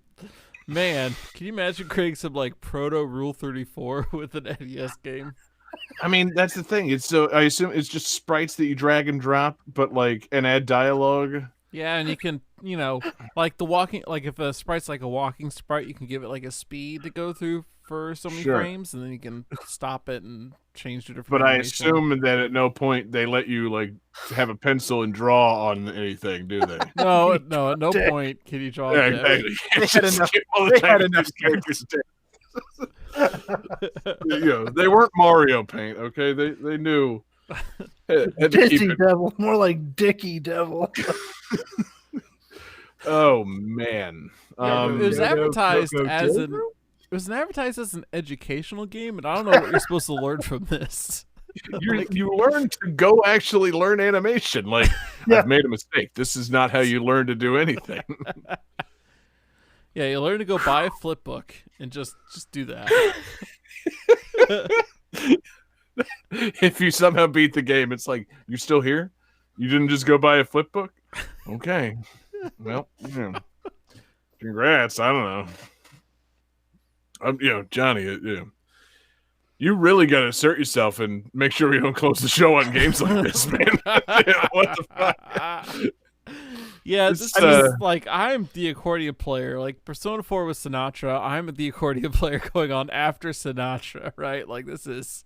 Man, can you imagine creating some like proto Rule 34 with an NES game? I mean, that's the thing. It's so I assume it's just sprites that you drag and drop, but like and add dialogue. Yeah, and you can, like if a sprite's like a walking sprite, you can give it like a speed to go through for so many Sure. frames, and then you can stop it and change to different. But I animation. assume that at no point they let you like have a pencil and draw on anything, do they? No, at no Dick. point can you draw. Yeah, it. exactly. They had Just enough- give all the they time had to enough these characters dead. They weren't Mario Paint, okay? They knew. Had to keep Dizzy it. Devil. More like Dicky Devil. Oh man. It was Go, go, advertised go, go, as go. an. It was advertised as an educational game, and I don't know what you're supposed to learn from this. You learn to go actually learn animation. Like, Yeah. I've made a mistake. This is not how you learn to do anything. Yeah, you learn to go buy a flip book and just do that. If you somehow beat the game, it's like, you're still here? You didn't just go buy a flip book? Okay. Well, yeah. Congrats. I don't know. Johnny, you really got to assert yourself and make sure we don't close the show on games like this, man. Yeah, what the fuck? Yeah, This, this is like I'm the accordion player. Like Persona 4 with Sinatra, I'm the accordion player going on after Sinatra, right? Like this is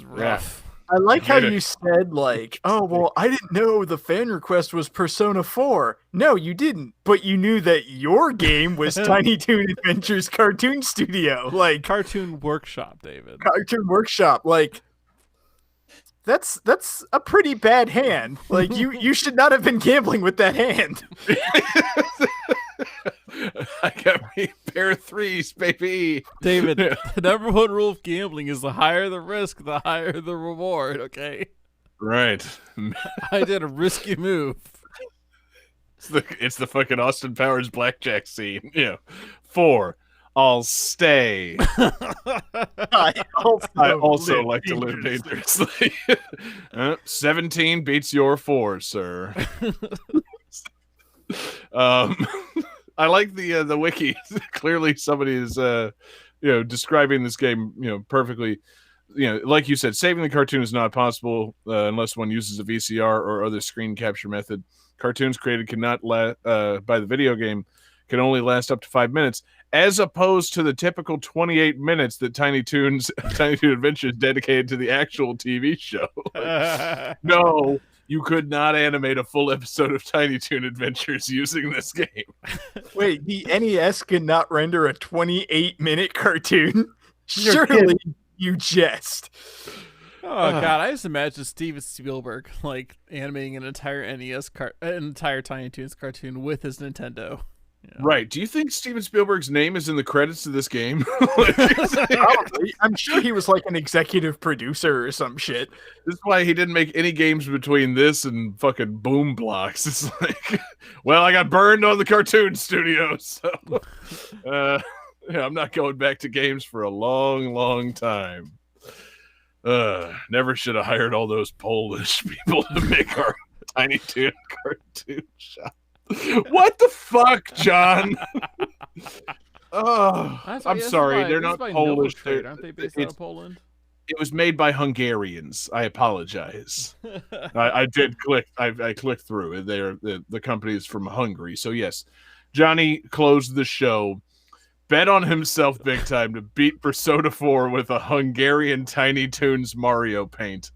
rough. I like how Made it. you said, like, oh, well, I didn't know the fan request was Persona 4. No, you didn't. But you knew that your game was Tiny Toon Adventures Cartoon Studio. Like, Cartoon Workshop, David. Cartoon Workshop. Like, that's a pretty bad hand. Like, you should not have been gambling with that hand. I got me a pair of threes, baby. David, the number one rule of gambling is the higher the risk, the higher the reward, okay? Right. I did a risky move. It's the fucking Austin Powers blackjack scene. 4. I'll stay. I also like to live dangerously. 17 beats your 4, sir. I like the wiki. Clearly, somebody is describing this game perfectly. Like you said, saving the cartoon is not possible unless one uses a VCR or other screen capture method. Cartoons created cannot by the video game can only last up to 5 minutes, as opposed to the typical 28 minutes that Tiny Toon Adventures dedicated to the actual TV show. No. You could not animate a full episode of Tiny Toon Adventures using this game. Wait, the NES could not render a 28-minute cartoon? You're Surely you jest. Oh god, I just imagine Steven Spielberg like animating an entire entire Tiny Toons cartoon with his Nintendo. Yeah. Right. Do you think Steven Spielberg's name is in the credits of this game? Probably. I'm sure he was like an executive producer or some shit. This is why he didn't make any games between this and fucking Boom Blocks. It's like, well, I got burned on the cartoon studio, so I'm not going back to games for a long, long time. Never should have hired all those Polish people to make our Tiny Toon cartoon shop. What the fuck, John? I'm sorry. They're not Polish. Aren't they based out of Poland? It was made by Hungarians. I apologize. I did click. I clicked through. The company is from Hungary. So yes, Johnny closed the show. Bet on himself big time to beat Persona 4 with a Hungarian Tiny Toons Mario paint,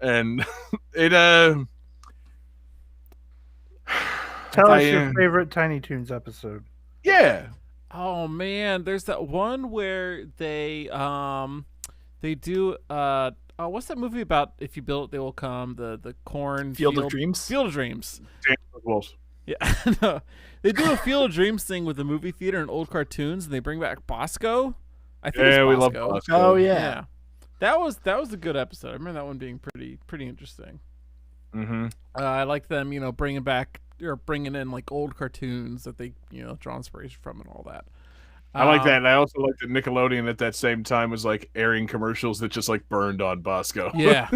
and it Tell us your favorite Tiny Toons episode. Yeah. Oh man, there's that one where they do what's that movie about? If you build it, they will come. The corn Field of Dreams. Field of Dreams. Wolves. Yeah, no. They do a Field of Dreams thing with the movie theater and old cartoons, and they bring back Bosco. I think it's Bosco. We love Bosco. Oh yeah. That was a good episode. I remember that one being pretty interesting. Mm-hmm. I like them, bringing back or bringing in like old cartoons that they draw inspiration from and all that. I like that, and I also like that Nickelodeon at that same time was like airing commercials that just like burned on Bosco. Yeah.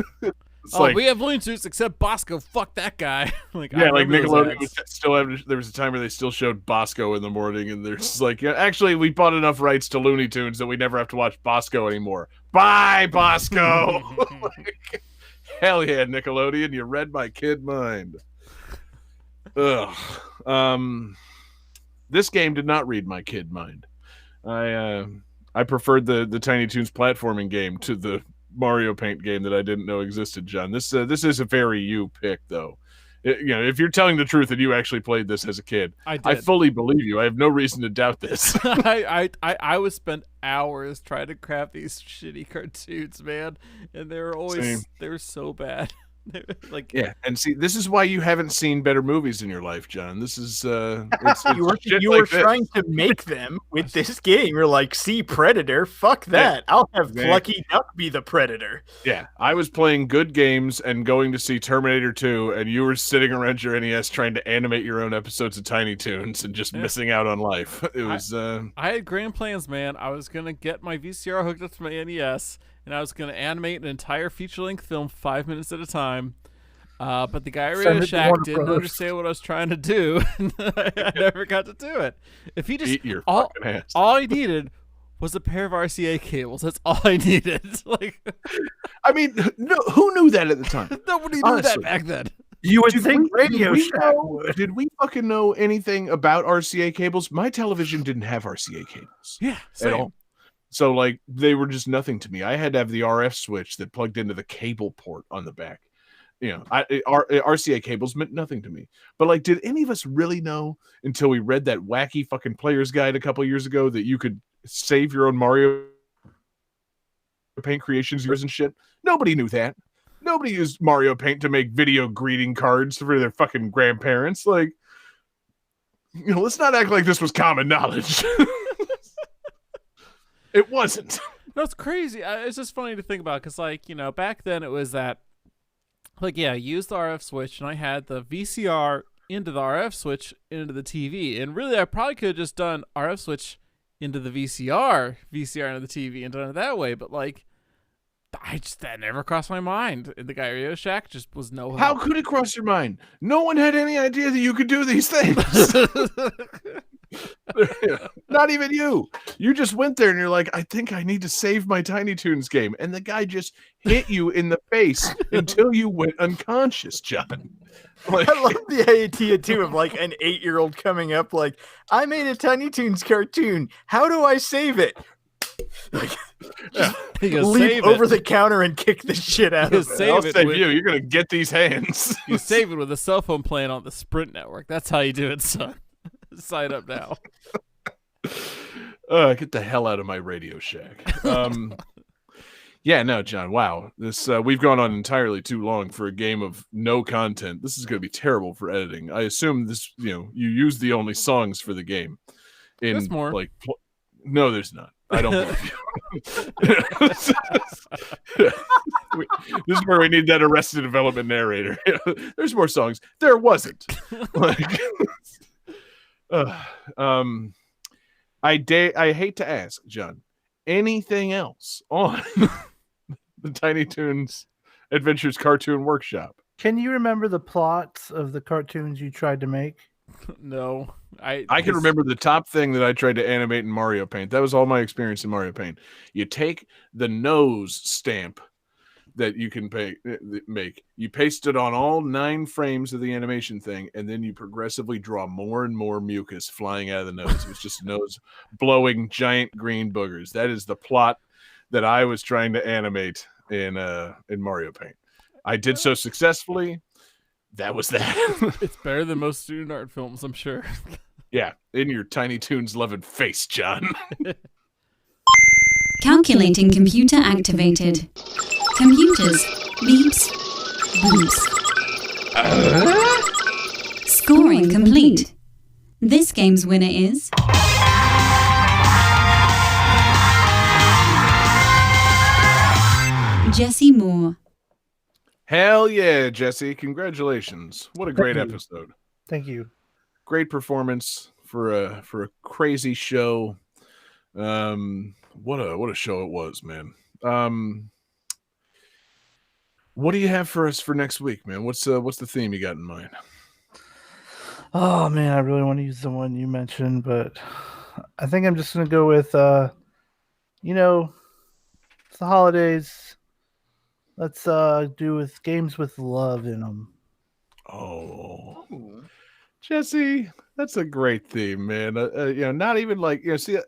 Like, we have Looney Tunes except Bosco. Fuck that guy. Like Nickelodeon was still there was a time where they still showed Bosco in the morning, and they're just like, actually, we bought enough rights to Looney Tunes that we never have to watch Bosco anymore. Bye, Bosco. Hell yeah, Nickelodeon, you read my kid mind. Ugh. This game did not read my kid mind. I preferred the Tiny Toons platforming game to the Mario Paint game that I didn't know existed, John. This is a very you pick, though. If you're telling the truth and you actually played this as a kid, I fully believe you. I have no reason to doubt this. I would spend hours trying to craft these shitty cartoons, man, and they were so bad. Like, yeah, and see, this is why you haven't seen better movies in your life, John. This is you were trying to make them with this game. You're like, see Predator, fuck that. Yeah, I'll have Lucky Duck be the Predator. Yeah, I was playing good games and going to see Terminator 2, and you were sitting around your NES trying to animate your own episodes of Tiny Toons and just missing out on life. It was. I had grand plans, man. I was gonna get my VCR hooked up to my NES. And I was going to animate an entire feature-length film 5 minutes at a time. But the guy at Radio Shack didn't understand what I was trying to do. And I never got to do it. If he just all I needed was a pair of RCA cables. That's all I needed. Like, I mean, no, who knew that at the time? Nobody knew that back then. You would Did think we- did Radio we Shack know- would. Did we fucking know anything about RCA cables? My television didn't have RCA cables Yeah, at same. all. So like they were just nothing to me. I had to have the RF switch that plugged into the cable port on the back. You know, RCA cables meant nothing to me. But like, did any of us really know until we read that wacky fucking player's guide a couple years ago that you could save your own Mario Paint creations yours and shit? Nobody knew that. Nobody used Mario Paint to make video greeting cards for their fucking grandparents. Like, you know, let's not act like this was common knowledge. It wasn't. No, it's crazy. It's just funny to think about because, like, you know, back then it was that, like, yeah, I used the RF switch and I had the VCR into the RF switch into the TV. And really, I probably could have just done RF switch into the VCR into the TV and done it that way. But, like, that never crossed my mind. And the guy at Radio Shack just was no How help. could it cross your mind? No one had any idea that you could do these things. Not even you. You just went there and you're like, I think I need to save my Tiny Toons game. And the guy just hit you in the face until you went unconscious, John. Like, I love the idea too of like an 8-year-old coming up like, I made a Tiny Toons cartoon. How do I save it? Like, You gotta leap save over it. the counter and kick the shit out You of it. save I'll it save with- you. You're gonna get these hands. You save it with a cell phone plan on the Sprint network. That's how you do it, son. Sign up now. Get the hell out of my Radio Shack. Yeah, no, John. Wow, this we've gone on entirely too long for a game of no content. This is going to be terrible for editing. I assume this, you know, you use the only songs for the game. There's more. Like, no, there's not. I don't believe you. This is where we need that Arrested Development narrator. There's more songs. There wasn't. Like, I hate to ask, John, anything else on the Tiny Toons Adventures Cartoon Workshop? Can you remember the plots of the cartoons you tried to make? No. I can remember the top thing that I tried to animate in Mario Paint. That was all my experience in Mario Paint. You take the nose stamp that you can make, you paste it on all 9 frames of the animation thing, and then you progressively draw more and more mucus flying out of the nose. It was just a nose blowing giant green boogers. That is the plot that I was trying to animate in Mario Paint. I did so successfully. That was that. It's better than most student art films, I'm sure. Yeah, in your Tiny Toons loving face, John. Calculating computer activated. Computers. Beeps. Boops. Scoring complete. This game's winner is... Jesse Moore. Hell yeah, Jesse. Congratulations. What a great Thank you. episode. Thank you. Great performance for a crazy show. What a show it was, man. What do you have for us for next week, man? What's the theme you got in mind? Oh man, I really want to use the one you mentioned, but I think I'm just gonna go with you know, it's the holidays. Let's do with games with love in them. Oh, Jesse, that's a great theme, man. You know, not even like, you know, see,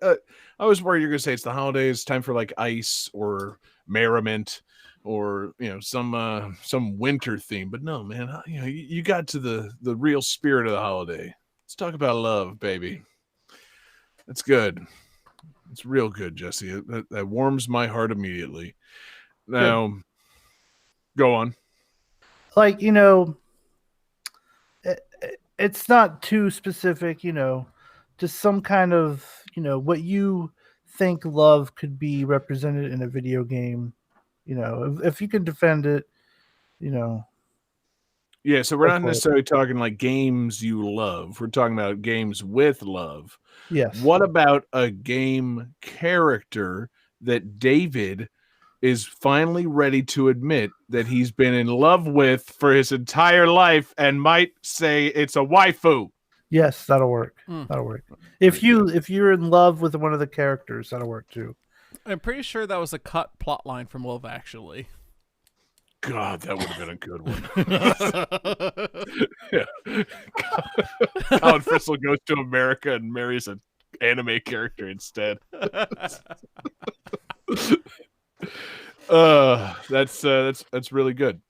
I was worried you're gonna say it's the holidays, time for like ice or merriment, or you know, some winter theme. But no, man, you know, you got to the real spirit of the holiday. Let's talk about love, baby. That's good. It's real good, Jesse. That warms my heart immediately. Now, go on. Like, you know, it's not too specific, you know, just some kind of, you know, what you think love could be represented in a video game. You know, if you can defend it, you know. Yeah, so we're Go not for it. necessarily talking like games you love. We're talking about games with love. Yes. What about a game character that David is finally ready to admit that he's been in love with for his entire life and might say it's a waifu? Yes, that'll work. Hmm. That'll work. If you're in love with one of the characters, that'll work too. I'm pretty sure that was a cut plot line from Love Actually. God, that would have been a good one. Yeah. Colin Frissell goes to America and marries an anime character instead. That's really good.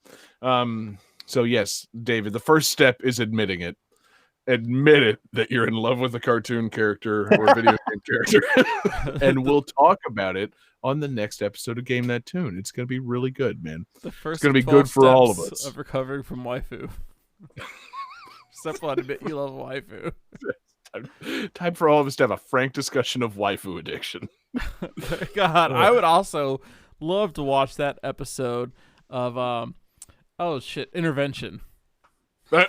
So yes, David, the first step is admitting it. Admit it that you're in love with a cartoon character or video game character, and we'll talk about it on the next episode of Game That Tune. It's going to be really good, man. The first It's going to be 12 good for all of steps us. of recovering from waifu. Step one, admit you love waifu. Time for all of us to have a frank discussion of waifu addiction. God, I would also love to watch that episode of Intervention. God,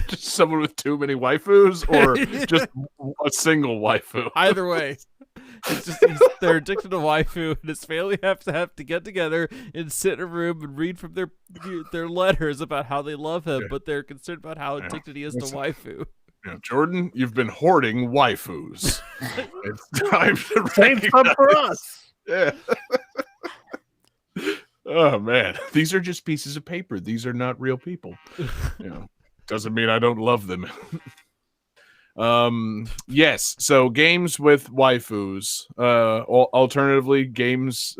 just someone with too many waifus, or just a single waifu. Either way, it's just they're addicted to waifu, and his family have to get together and sit in a room and read from their letters about how they love him, but they're concerned about how addicted he is to waifu. Yeah, Jordan, you've been hoarding waifus. It's time to Same stuff for us. Yeah. Oh man, these are just pieces of paper. These are not real people. Doesn't mean I don't love them. Yes. So games with waifus. Alternatively, games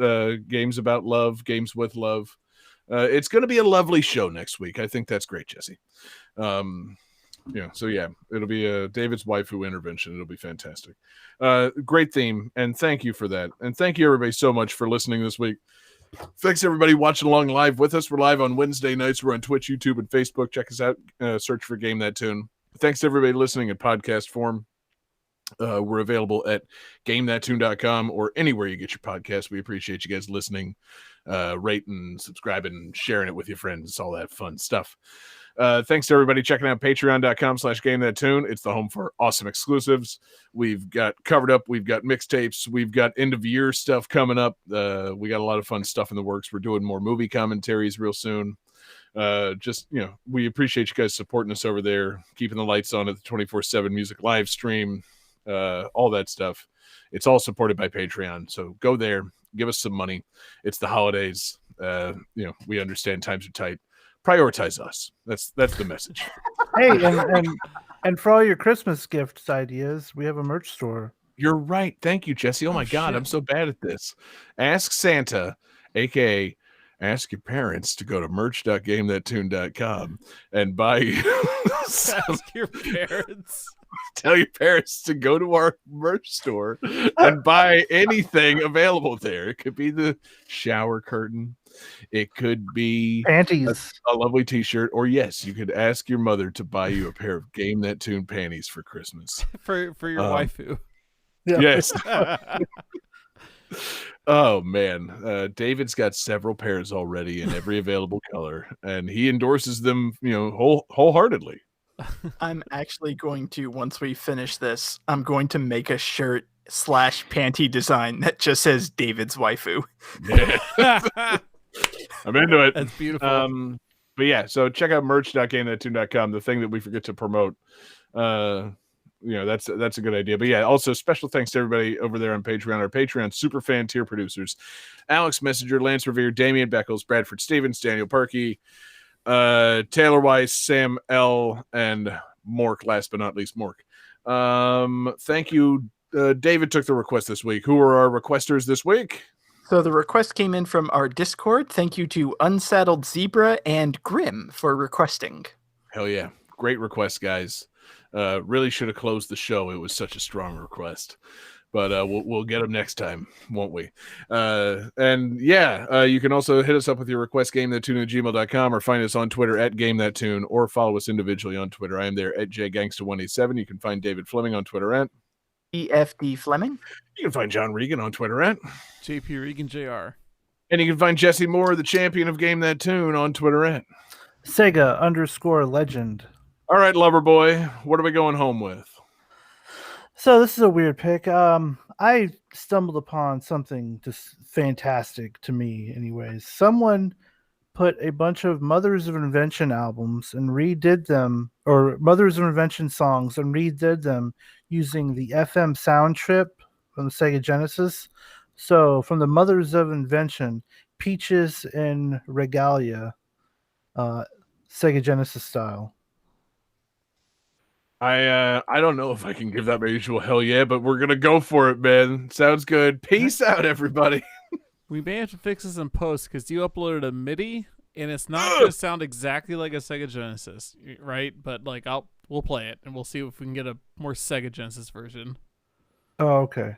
about love. Games with love. It's going to be a lovely show next week. I think that's great, Jesse. So it'll be David's waifu intervention. It'll be fantastic. Great theme, and thank you for that. And thank you everybody so much for listening this week. Thanks everybody watching along live with us. We're live on Wednesday nights. We're on Twitch, YouTube, and Facebook. Check us out. Search for Game That Tune. Thanks to everybody listening in podcast form. We're available at GameThatTune.com or anywhere you get your podcast. We appreciate you guys listening, rating, subscribing, sharing it with your friends, all that fun stuff. Thanks to everybody checking out patreon.com/GameThatTune. It's the home for awesome exclusives. We've got Covered Up. We've got mixtapes. We've got end of year stuff coming up. We got a lot of fun stuff in the works. We're doing more movie commentaries real soon. We appreciate you guys supporting us over there, keeping the lights on at the 24/7 music live stream, all that stuff. It's all supported by Patreon. So go there, give us some money. It's the holidays. We understand times are tight. Prioritize us. That's the message. Hey, and for all your Christmas gifts ideas, we have a merch store. You're right. Thank you, Jesse. Oh my God, shit. I'm so bad at this. Ask Santa, aka ask your parents to go to merch.gamethattune.com and buy Ask your parents. Tell your parents to go to our merch store and buy anything available there. It could be the shower curtain. It could be Panties. a lovely t-shirt, or yes, you could ask your mother to buy you a pair of Game That Tune panties for Christmas. for your waifu. Yeah. Yes. Oh man, David's got several pairs already in every available color, and he endorses them, wholeheartedly. I'm actually going to, once we finish this, I'm going to make a shirt / panty design that just says David's waifu. Yeah. I'm into it. That's beautiful. But yeah, so check out merch.gamethattune.com. The thing that we forget to promote, that's a good idea. But yeah, also special thanks to everybody over there on Patreon, our Patreon super fan tier producers: Alex Messenger, Lance Revere, Damian Beckles, Bradford Stevens, Daniel Perkey, Taylor Weiss, Sam L, and Mork. Last but not least, Mork. Thank you. David took the request this week. Who are our requesters this week? So the request came in from our Discord. Thank you to Unsaddled Zebra and Grim for requesting. Hell yeah. Great request, guys. Really should have closed the show. It was such a strong request. But we'll get them next time, won't we? You can also hit us up with your request, GameThatTune@gmail.com, or find us on Twitter at GameThatTune, or follow us individually on Twitter. I am there at JGangsta187. You can find David Fleming on Twitter at EFD Fleming. You can find John Regan on Twitter at JP Regan Jr. And you can find Jesse Moore, the champion of Game That Tune, on Twitter at Sega_legend. All right, lover boy, what are we going home with? So this is a weird pick. I stumbled upon something just fantastic to me anyways. Someone put a bunch of Mothers of Invention albums and redid them, or Mothers of Invention songs, and redid them using the FM sound chip from the Sega Genesis. So from the mothers of invention, Peaches and Regalia, Sega Genesis style. I don't know if I can give that my usual hell yeah, but we're gonna go for it, man. Sounds good. Peace out, everybody. We may have to fix this in post because you uploaded a MIDI and it's not going to sound exactly like a Sega Genesis, right? But like we'll play it and we'll see if we can get a more Sega Genesis version. Oh, okay.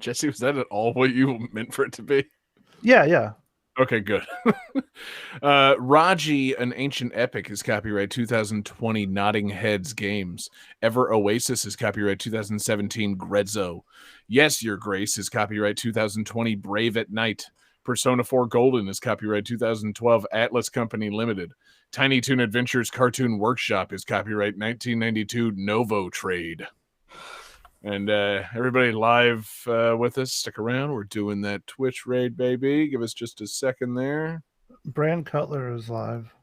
Jesse, was that at all what you meant for it to be? Yeah. Okay, good. Raji, an ancient epic, is copyright 2020 Nodding Heads Games. Ever Oasis is copyright 2017 Grezzo. Yes, Your Grace is copyright 2020 Brave at Night. Persona 4 Golden is copyright 2012 Atlas Company Limited. Tiny Toon Adventures Cartoon Workshop is copyright 1992 Novo Trade. And everybody live with us, stick around. We're doing that Twitch raid, baby. Give us just a second there. Brand Cutler is live.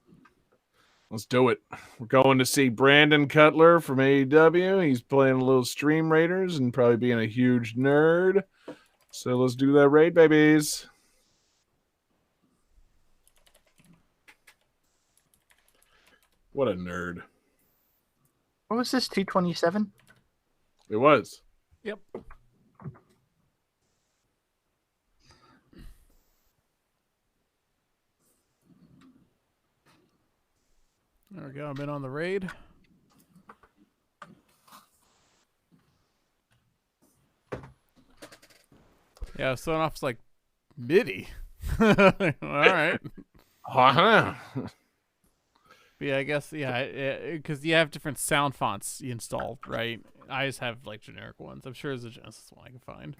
Let's do it. We're going to see Brandon Cutler from AEW. He's playing a little Stream Raiders and probably being a huge nerd. So let's do that raid, babies. What a nerd. What was this, 227? It was. Yep. There we go. I'm in on the raid. Yeah, starting off like MIDI. All right. Uh-huh. Yeah, I guess, because you have different sound fonts you installed, right? I just have like generic ones. I'm sure there's a Genesis one I can find.